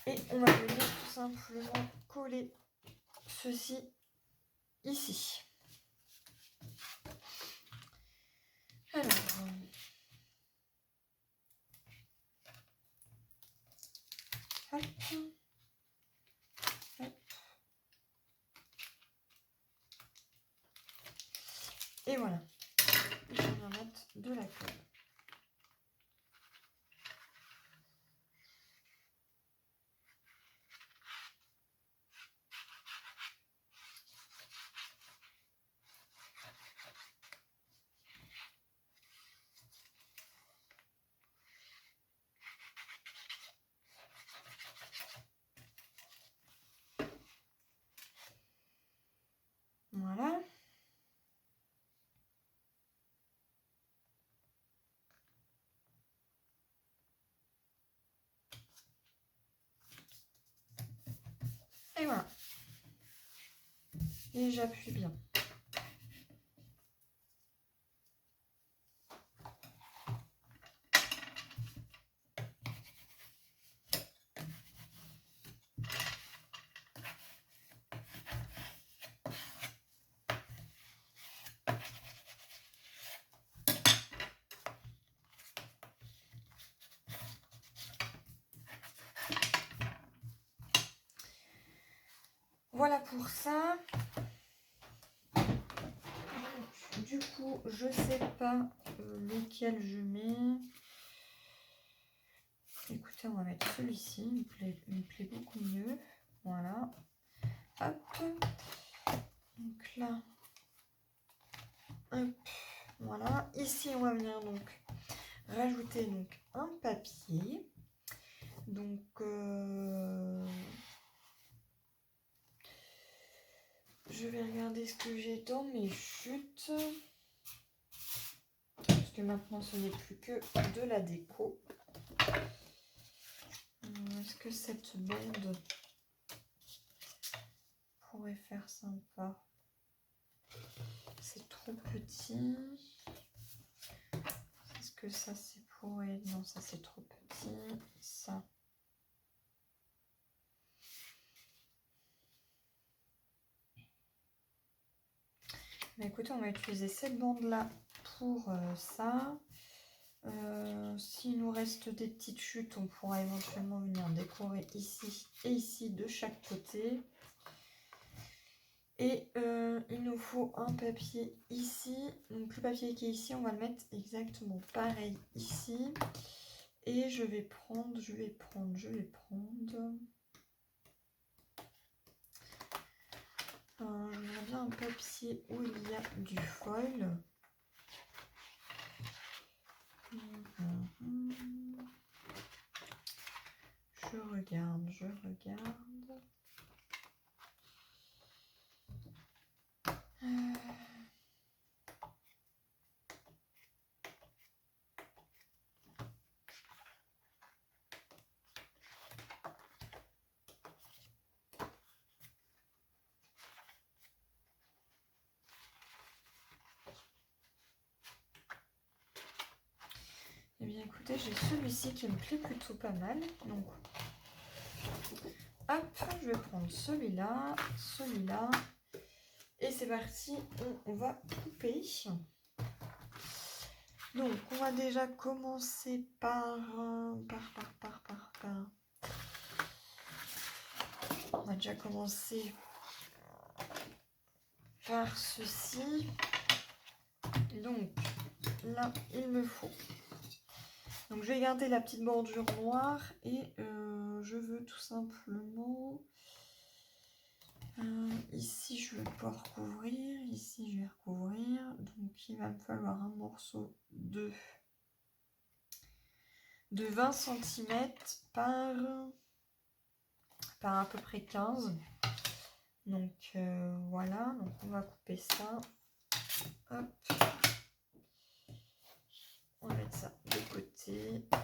Et on va venir tout simplement coller ceci ici. Alors, hop, hop. Et voilà. Je viens mettre de la colle. Voilà. Et voilà. Et j'appuie bien. voilà pour ça. Du coup, je sais pas lequel je mets. Écoutez, on va mettre celui-ci. Il me plaît beaucoup mieux. Voilà. Hop. Donc là. Hop. Voilà. Ici, on va venir donc rajouter donc un papier. Donc je vais regarder ce que j'ai dans mes chutes. Parce que maintenant ce n'est plus que de la déco. Est-ce que cette bande pourrait faire sympa? C'est trop petit. Est-ce que ça c'est pourrait... Non, ça c'est trop petit. Ça. Mais écoutez, on va utiliser cette bande là pour ça. S'il nous reste des petites chutes, on pourra éventuellement venir décorer ici et ici de chaque côté. Et il nous faut un papier ici. Donc le papier qui est ici, on va le mettre exactement pareil ici. Et je vais prendre. J'aimerais bien un papier où il y a du foil. Je regarde. Eh bien écoutez, j'ai celui-ci qui me plaît plutôt pas mal. Donc hop, je vais prendre celui-là. Et c'est parti, on va couper. Donc on va déjà commencer par on va déjà commencer par ceci. Donc là, il me faut. Donc je vais garder la petite bordure noire et je veux tout simplement ici je vais pas recouvrir, ici je vais recouvrir, donc il va me falloir un morceau de 20 cm par à peu près 15. Donc voilà, donc on va couper ça. Hop. On va mettre ça de côté. Hop.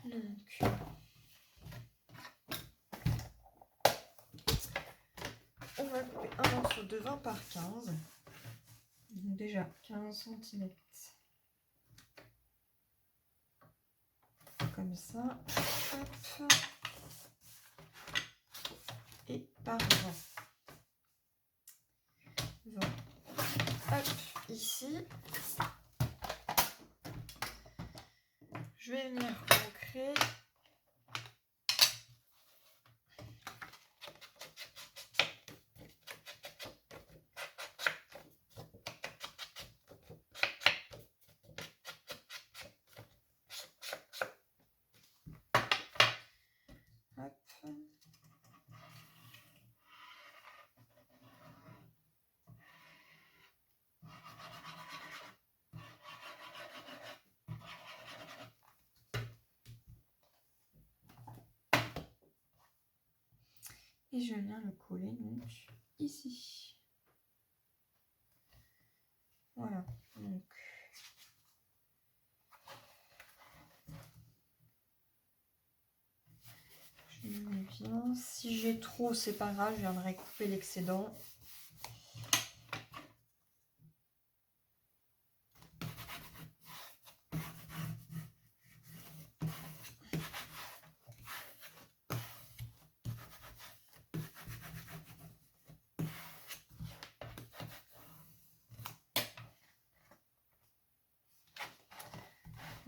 Donc on va couper un morceau de 20 par 15. Donc déjà 15 cm. Comme ça. Hop. Et par 20. Hop, ici. Je vais venir ancrer. Hop. Et je viens le coller donc ici. Voilà. Donc je mets bien. Si j'ai trop, c'est pas grave, je viendrai couper l'excédent.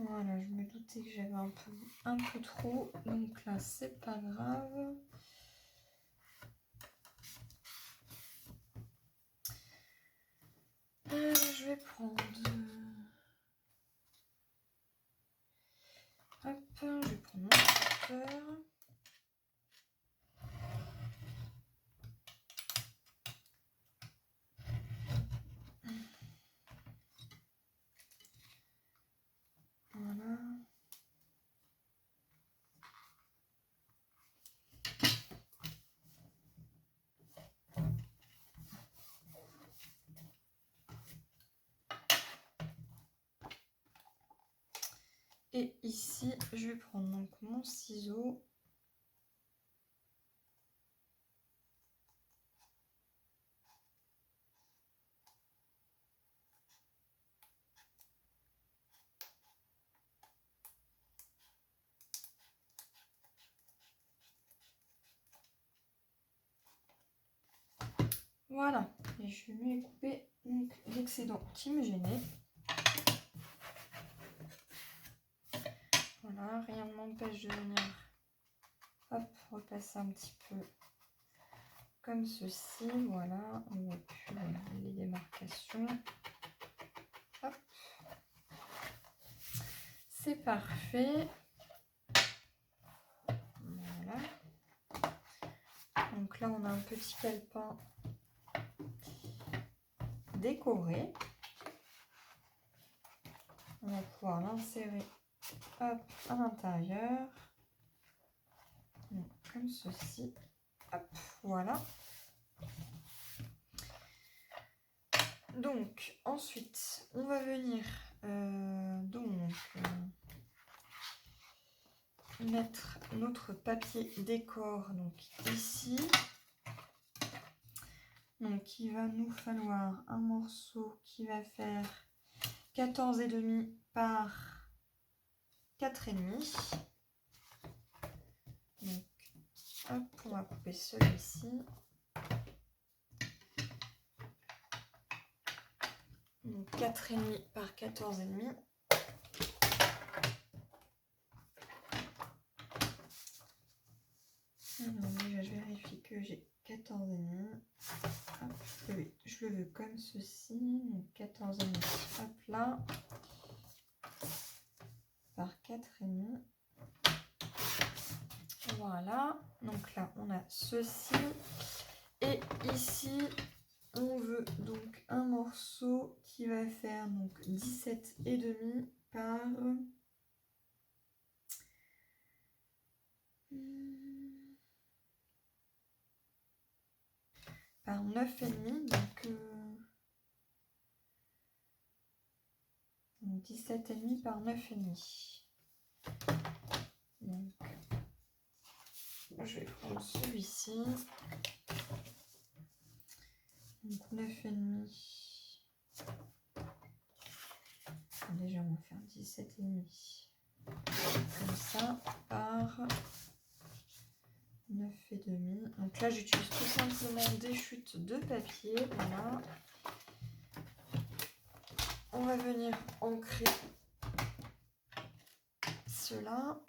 Voilà, je me doutais que j'avais un peu trop, donc là c'est pas grave. Je vais prendre... Hop, je vais prendre mon cutter. Voilà. Et ici, je vais prendre donc mon ciseau. Voilà, et je vais lui couper l'excédent qui me gênait. Voilà, rien ne m'empêche de venir hop, repasser un petit peu comme ceci. Voilà, on voit plus les démarcations. Hop, c'est parfait. Voilà. Donc là, on a un petit calepin décoré. On va pouvoir l'insérer hop à l'intérieur. Comme ceci. Hop, voilà. Donc, ensuite, on va venir mettre notre papier décor donc ici. Donc, il va nous falloir un morceau qui va faire 14,5 par 4,5. Donc, hop, on va couper celui-ci. Donc 4,5 par 14,5. Alors déjà je vérifie que j'ai 14,5. Hop, je le veux comme ceci. Donc 14,5. Hop là. Par 4,5. Voilà. Donc là on a ceci. Et ici on veut donc un morceau qui va faire donc 17,5 par 9,5, donc 17,5 par 9,5. Donc je vais prendre celui-ci. Donc 9,5. Déjà on va faire 17,5 comme ça par 9,5. Donc là j'utilise tout simplement des chutes de papier. Voilà. On va venir ancrer cela.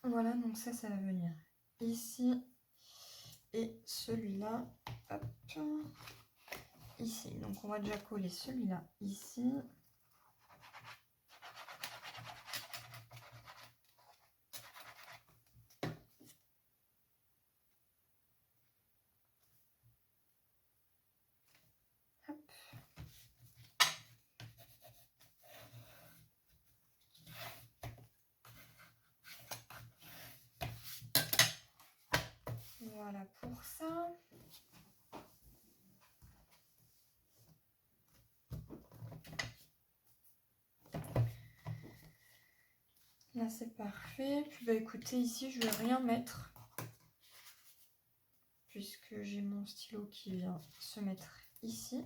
Voilà, donc ça va venir ici et celui-là, hop, ici. Donc on va déjà coller celui-là ici. Hop. Voilà pour ça. Là c'est parfait. Puis bah écoutez, ici je vais rien mettre. Puisque j'ai mon stylo qui vient se mettre ici.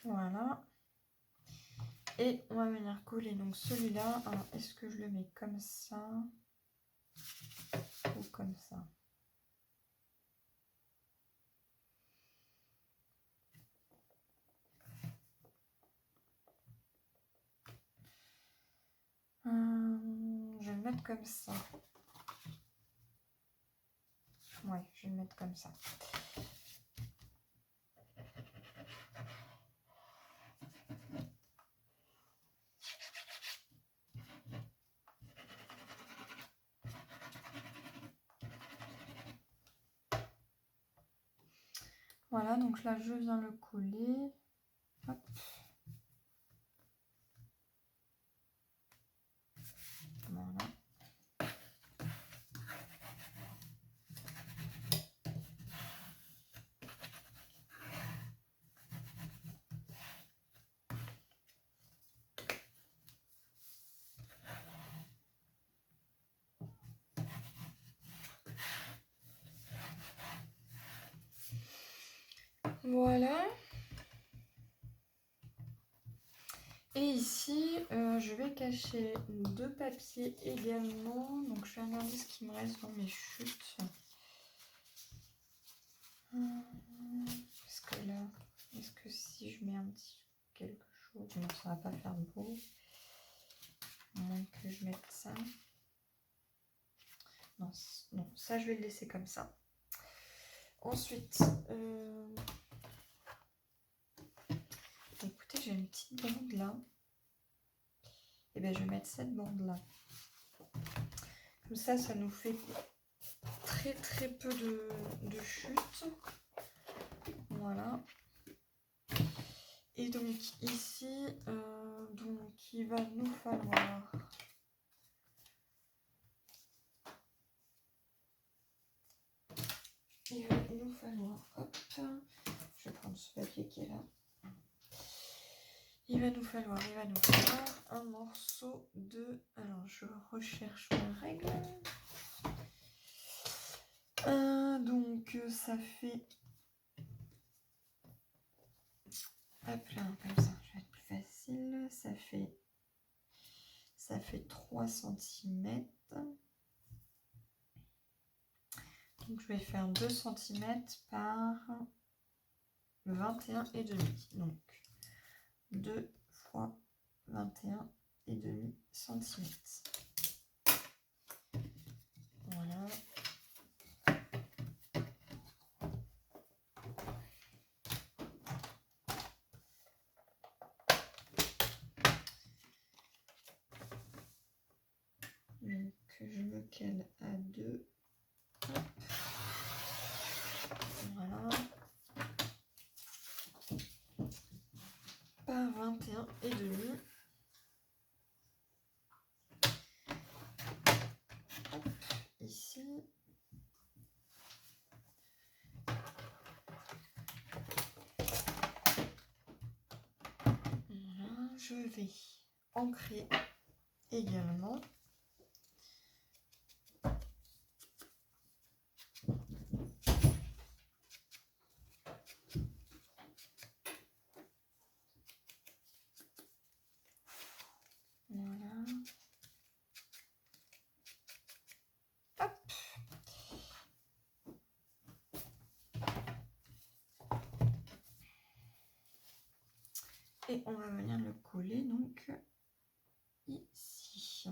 Voilà. Et on va venir coller donc celui-là. Alors est-ce que je le mets comme ça ou comme ça? Je vais le mettre comme ça. Ouais, je vais le mettre comme ça. Voilà, donc là je viens le coller. Hop. Voilà. Voilà. Et ici, je vais cacher 2 papiers également. Donc, je vais regarder ce qui me reste dans mes chutes. Parce que là, est-ce que si je mets un petit quelque chose, non, ça va pas faire beau. À moins que je mette ça. Non, non, ça, je vais le laisser comme ça. Ensuite, écoutez, j'ai une petite bande là. Et bien, je vais mettre cette bande là. Comme ça nous fait très peu de chute. Voilà. Et donc ici, donc il va nous falloir hop, je vais prendre ce papier qui est là. Il va nous falloir un morceau de... Alors, je recherche ma règle. Donc, ça fait... Hop là, comme ça, je vais être plus facile. Ça fait 3 cm. Donc, je vais faire 2 cm par 21,5. Donc, 2 fois 21,5 cm. Voilà. Donc, je me cale à 2. Voilà. Par 21,5. Hop, ici. Voilà, je vais ancrer également. Voilà. Hop. Et on va venir le coller donc ici.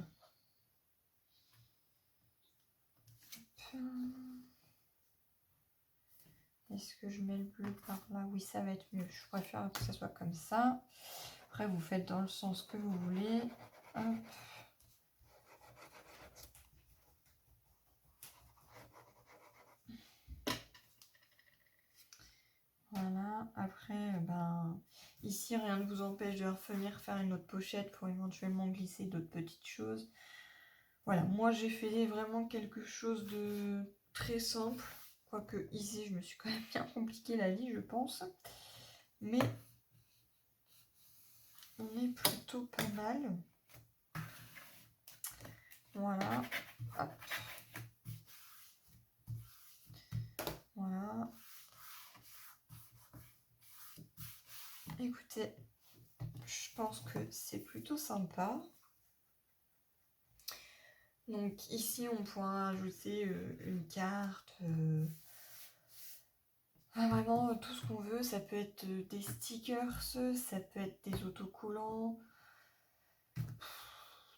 Est-ce que je mets le bleu par là? Oui, ça va être mieux. Je préfère que ça soit comme ça. Après, vous faites dans le sens que vous voulez. Hop. Voilà. Après, ici, rien ne vous empêche de revenir faire une autre pochette pour éventuellement glisser d'autres petites choses. Voilà, moi j'ai fait vraiment quelque chose de très simple. Quoique ici, je me suis quand même bien compliqué la vie, je pense. Mais on est plutôt pas mal. Voilà. Hop. Voilà. Écoutez, je pense que c'est plutôt sympa. Donc ici, on pourra ajouter une carte. Vraiment tout ce qu'on veut. Ça peut être des stickers, ça peut être des autocollants,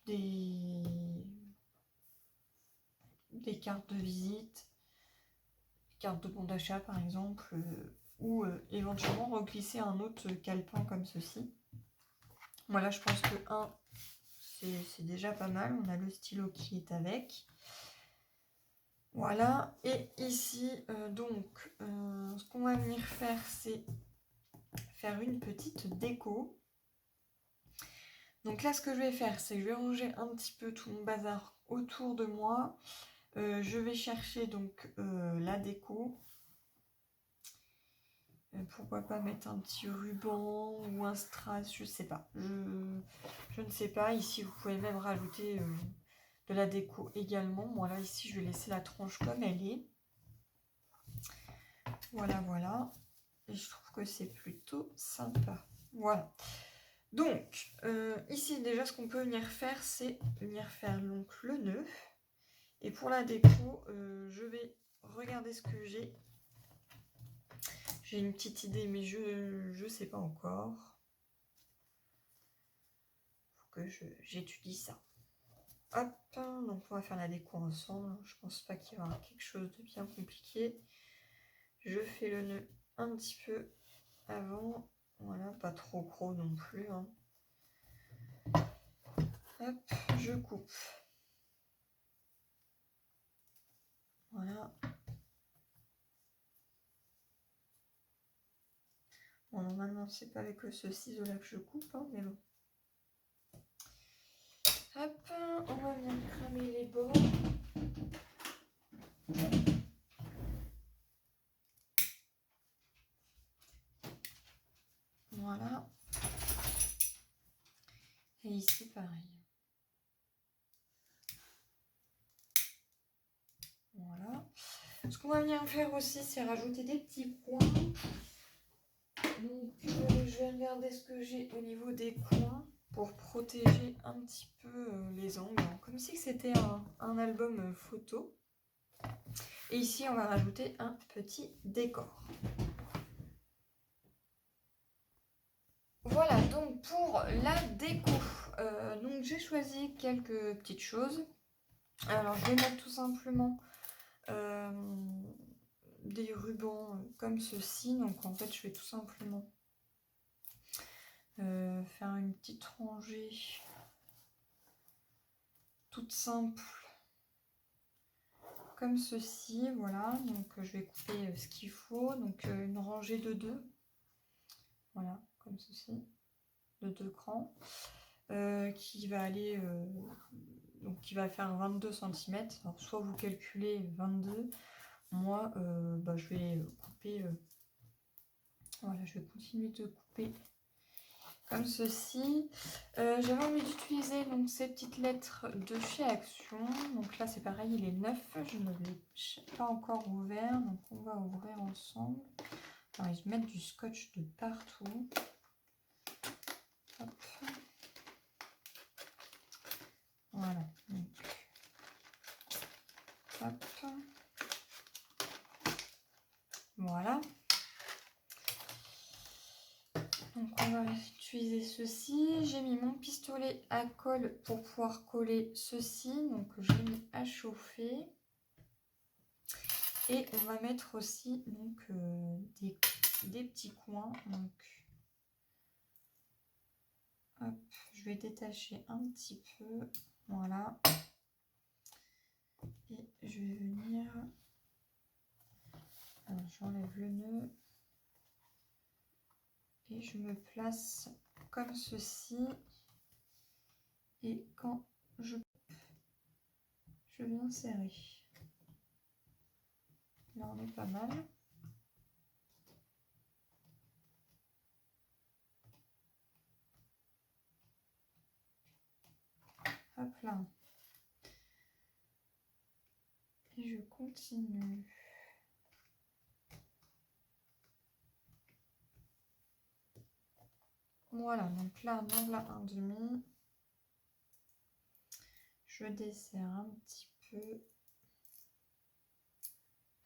des cartes de visite, des cartes de bon d'achat par exemple, ou éventuellement reglisser un autre calepin comme ceci. Voilà, je pense que c'est déjà pas mal. On a le stylo qui est avec. Voilà, et ici, ce qu'on va venir faire, c'est faire une petite déco. Donc là, ce que je vais faire, c'est que je vais ranger un petit peu tout mon bazar autour de moi. Je vais chercher donc la déco. Pourquoi pas mettre un petit ruban ou un strass, je sais pas. Je ne sais pas. Ici, vous pouvez même rajouter de la déco également. Moi là, ici, je vais laisser la tranche comme elle est. Voilà, voilà. Et je trouve que c'est plutôt sympa. Voilà. Donc, ici, déjà, ce qu'on peut venir faire, c'est venir faire donc, le nœud. Et pour la déco, je vais regarder ce que j'ai. J'ai une petite idée, mais je sais pas encore. Faut que j'étudie ça. Hop, donc on va faire la déco ensemble. Je pense pas qu'il y aura quelque chose de bien compliqué. Je fais le nœud un petit peu avant. Voilà, pas trop gros non plus. Hein. Hop, je coupe. Voilà. Bon, normalement, c'est pas avec ce ciseau-là que je coupe, hein, mais bon. Hop, on va bien cramer les bords. Voilà. Et ici, pareil. Voilà. Ce qu'on va venir faire aussi, c'est rajouter des petits points. Donc, je vais regarder ce que j'ai au niveau des coins pour protéger un petit peu les angles. Comme si c'était un album photo. Et ici, on va rajouter un petit décor. Voilà, donc pour la déco, donc j'ai choisi quelques petites choses. Alors, je vais mettre tout simplement des rubans comme ceci. Donc, en fait, je vais tout simplement faire une petite rangée toute simple comme ceci. Voilà, donc je vais couper ce qu'il faut. Donc, une rangée de 2. Voilà, comme ceci, de 2 crans. Qui va aller donc qui va faire 22 cm. Alors soit vous calculez 22, moi je vais couper voilà, je vais continuer de couper comme ceci. J'avais envie d'utiliser donc ces petites lettres de chez Action. Donc là c'est pareil, il est neuf, je ne l'ai pas encore ouvert, donc on va ouvrir ensemble. Alors ils mettent du scotch de partout. Hop. Voilà, donc hop. Voilà. Donc on va utiliser ceci. J'ai mis mon pistolet à colle pour pouvoir coller ceci. Donc j'ai mis à chauffer. Et on va mettre aussi donc, des petits coins. Donc hop, je vais détacher un petit peu. Voilà. Et je vais venir. Alors j'enlève le nœud. Et je me place comme ceci. Et quand je je viens serrer. Là, on est pas mal. Hop là. Et je continue. Voilà, donc là, dans la 1,5, je desserre un petit peu.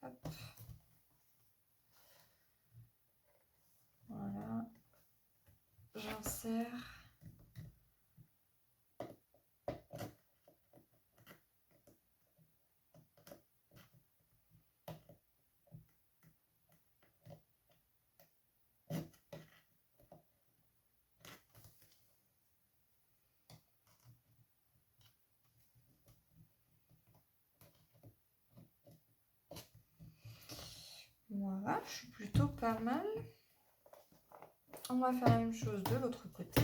Hop. Voilà. J'insère. Voilà, je suis plutôt pas mal. On va faire la même chose de l'autre côté.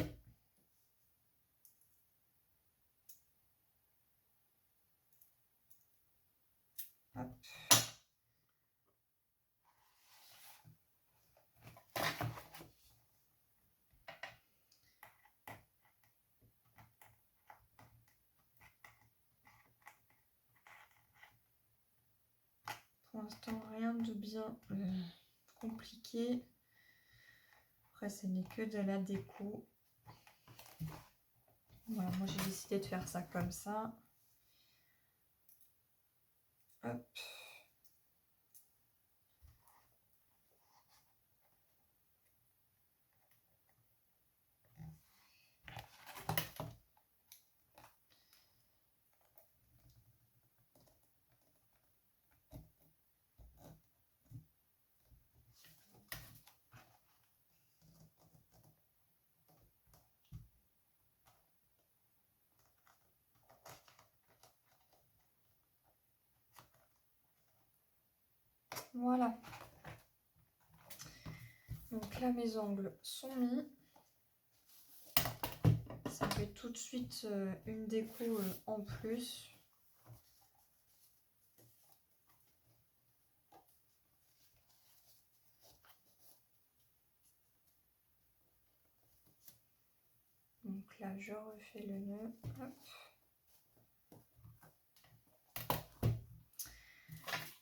Hop. Pour l'instant, rien de bien compliqué. Après, ce n'est que de la déco. Voilà, moi j'ai décidé de faire ça comme ça. Hop. Voilà. Donc là, mes ongles sont mis. Ça fait tout de suite une déco en plus. Donc là, je refais le nœud. Hop.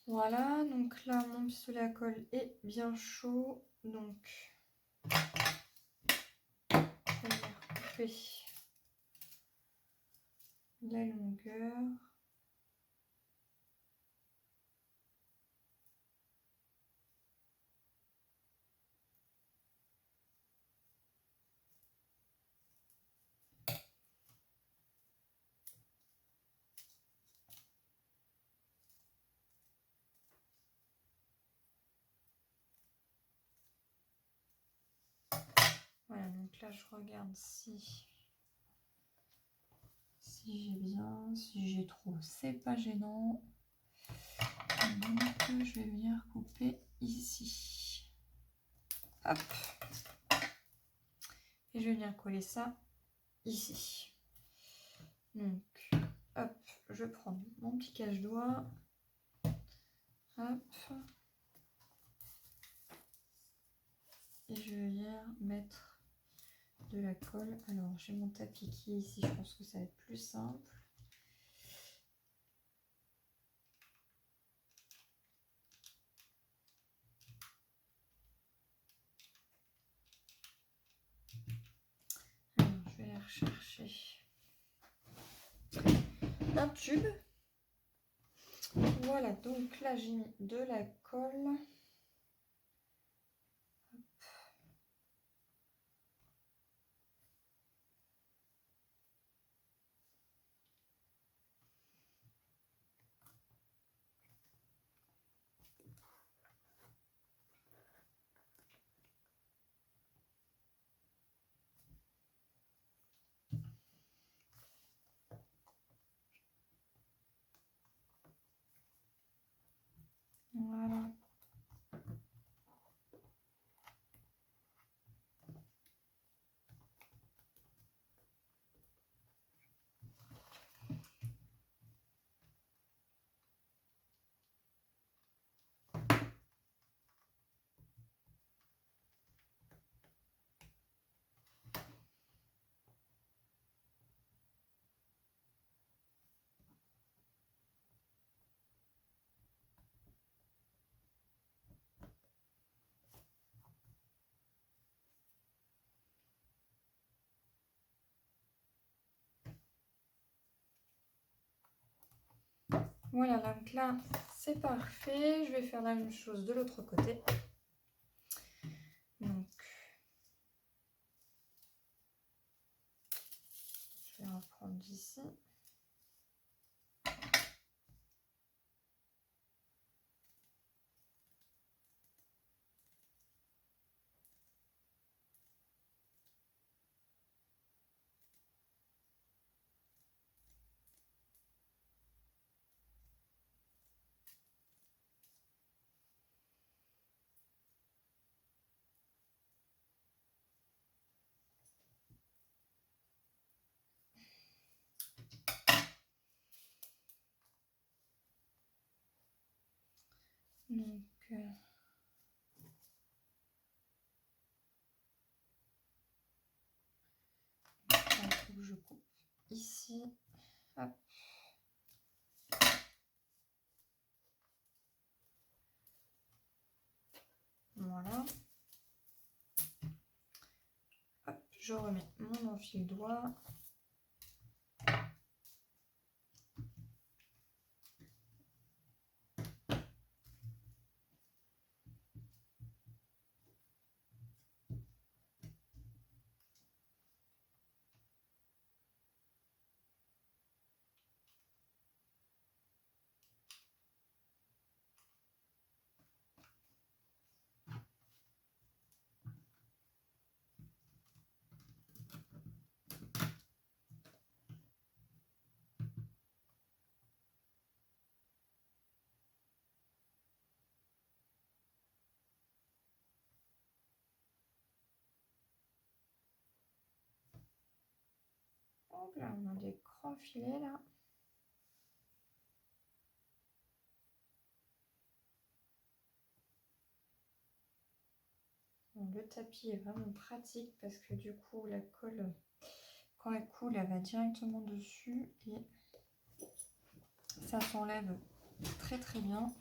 Voilà, donc là, mon pistolet à colle est bien chaud. Donc, je vais venir couper la longueur. Voilà, donc là, je regarde si j'ai bien, si j'ai trop, c'est pas gênant. Donc, je vais venir couper ici. Hop. Et je vais venir coller ça ici. Donc, hop, je prends mon petit cache-doigt. Hop. Et je viens mettre de la colle. Alors, j'ai mon tapis qui est ici. Je pense que ça va être plus simple. Alors, je vais aller rechercher un tube. Voilà, donc là, j'ai mis de la colle. Voilà. Voilà, donc là, c'est parfait. Je vais faire la même chose de l'autre côté. Donc, je vais reprendre d'ici. Donc, il faut que je coupe ici. Hop. Voilà. Hop, je remets mon enfile-doigt. Hop là, on a des grands filets là. Bon, le tapis est vraiment pratique parce que du coup, la colle, quand elle coule, elle va directement dessus et ça s'enlève très très bien.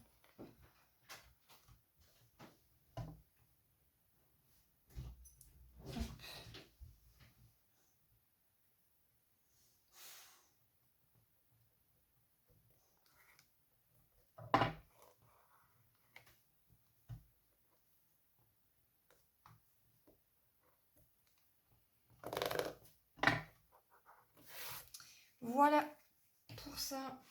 Voilà pour ça.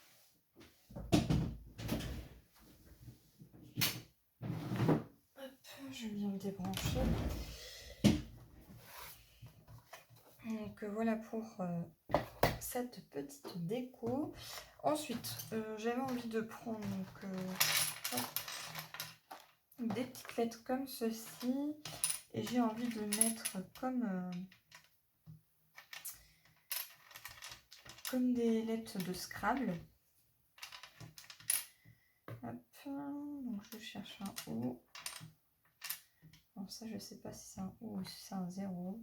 Hop, je viens me débrancher. Donc voilà pour cette petite déco. Ensuite, j'avais envie de prendre des petites lettres comme ceci. Et j'ai envie de mettre comme des lettres de Scrabble. Hop, donc je cherche un O. Bon, ça, je sais pas si c'est un O ou si c'est un 0.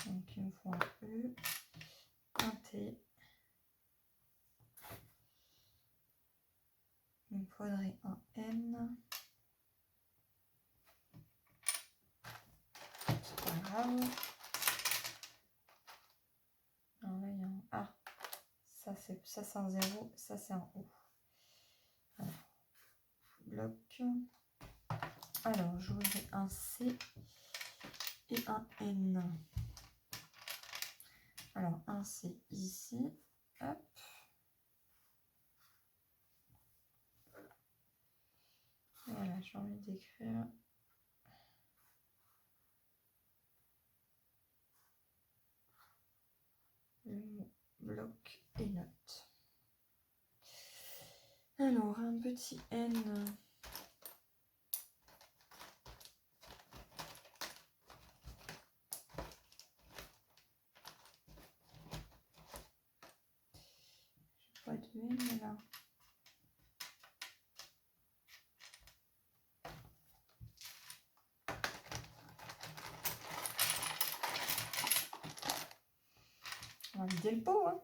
Donc, il me faut un E, un T. Il me faudrait un N. C'est pas grave. Alors là, il y a un A. Ça, c'est un 0. Ça, c'est un O. Alors, bloc. Alors, j'aurai un C et un N. Alors, un C ici. Hop. Voilà, j'ai envie d'écrire le mot bloc et note. Alors, un petit N. J'ai pas de N là. On va vider le pot, hein.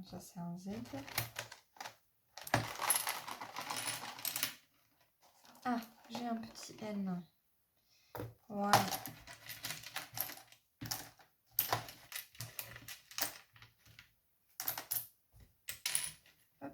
ça c'est un Z. Ah, j'ai un petit N. Voilà. Hop.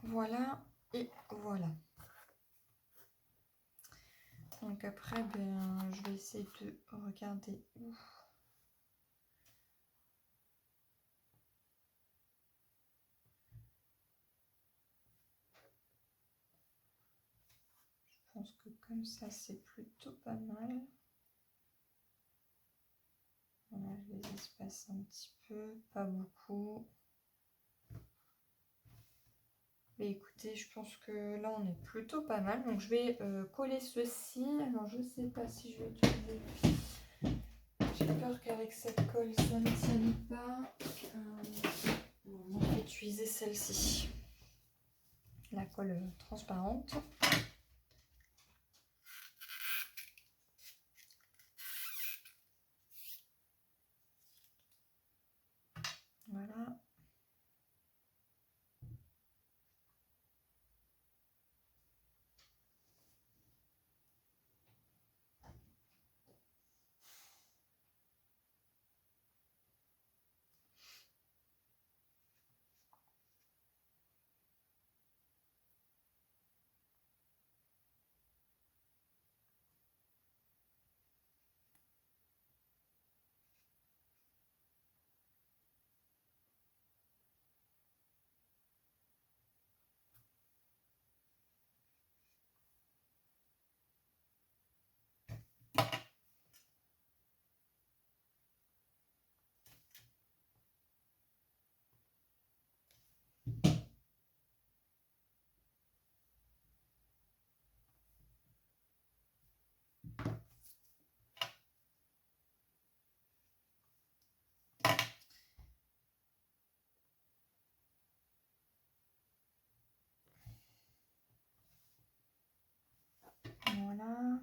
Voilà et voilà. Donc après, ben, je vais essayer de regarder où. Je pense que comme ça, c'est plutôt pas mal. Voilà, je les espace un petit peu, pas beaucoup. Mais écoutez, je pense que là, on est plutôt pas mal. Donc, je vais coller ceci. Alors, je sais pas si je vais utiliser... J'ai peur qu'avec cette colle, ça ne tienne pas. On va utiliser celle-ci. La colle transparente. Voilà. Voilà.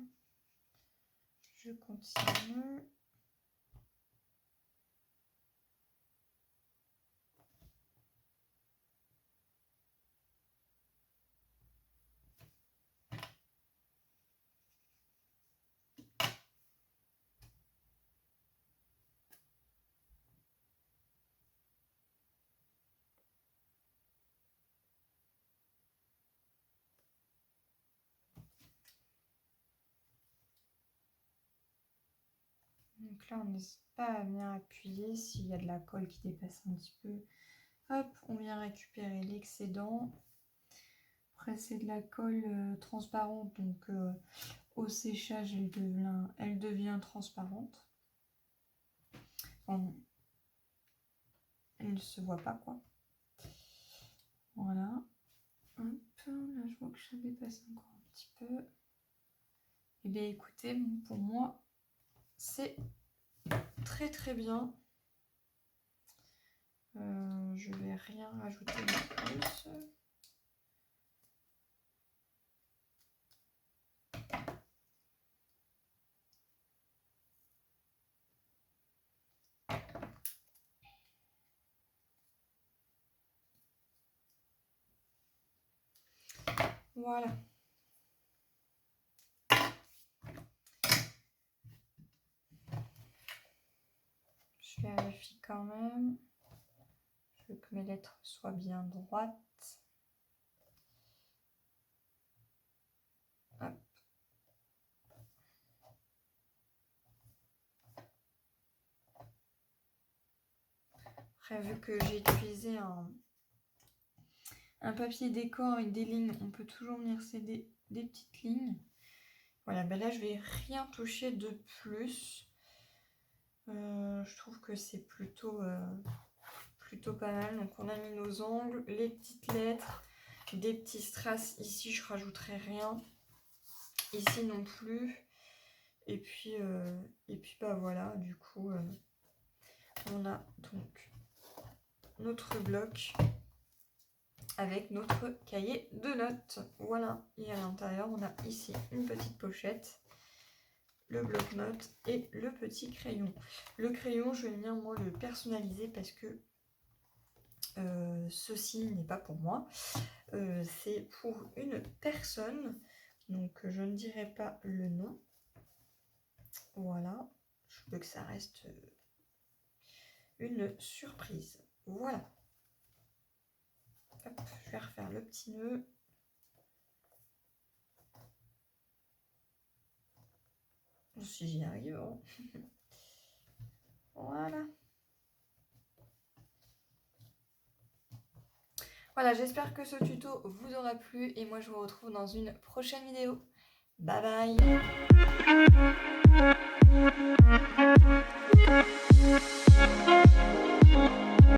Je continue. Donc là, on n'hésite pas à bien appuyer s'il y a de la colle qui dépasse un petit peu. Hop, on vient récupérer l'excédent. Après, c'est de la colle transparente, donc au séchage, elle devient transparente. Bon, elle ne se voit pas, quoi. Voilà. Hop, là, je vois que ça dépasse encore un petit peu. Et bien, écoutez, pour moi, c'est très très bien. Je vais rien rajouter de plus. Voilà. Je vérifie quand même. Je veux que mes lettres soient bien droites. Hop. Après, vu que j'ai utilisé un papier décor avec des lignes, on peut toujours venir céder des petites lignes. Voilà, ben là je vais rien toucher de plus. Je trouve que c'est plutôt pas mal. Donc on a mis nos angles, les petites lettres, des petits strass ici, je rajouterai rien. Ici non plus. Et puis bah voilà, du coup on a donc notre bloc avec notre cahier de notes. Voilà, et à l'intérieur on a ici une petite pochette, le bloc-notes et le petit crayon. Le crayon, je vais venir moi le personnaliser parce que ceci n'est pas pour moi, c'est pour une personne, donc je ne dirai pas le nom. Voilà, je veux que ça reste une surprise. Voilà. Hop, je vais refaire le petit nœud. Si j'y arrive. Hein. Voilà. Voilà, j'espère que ce tuto vous aura plu et moi je vous retrouve dans une prochaine vidéo. Bye bye.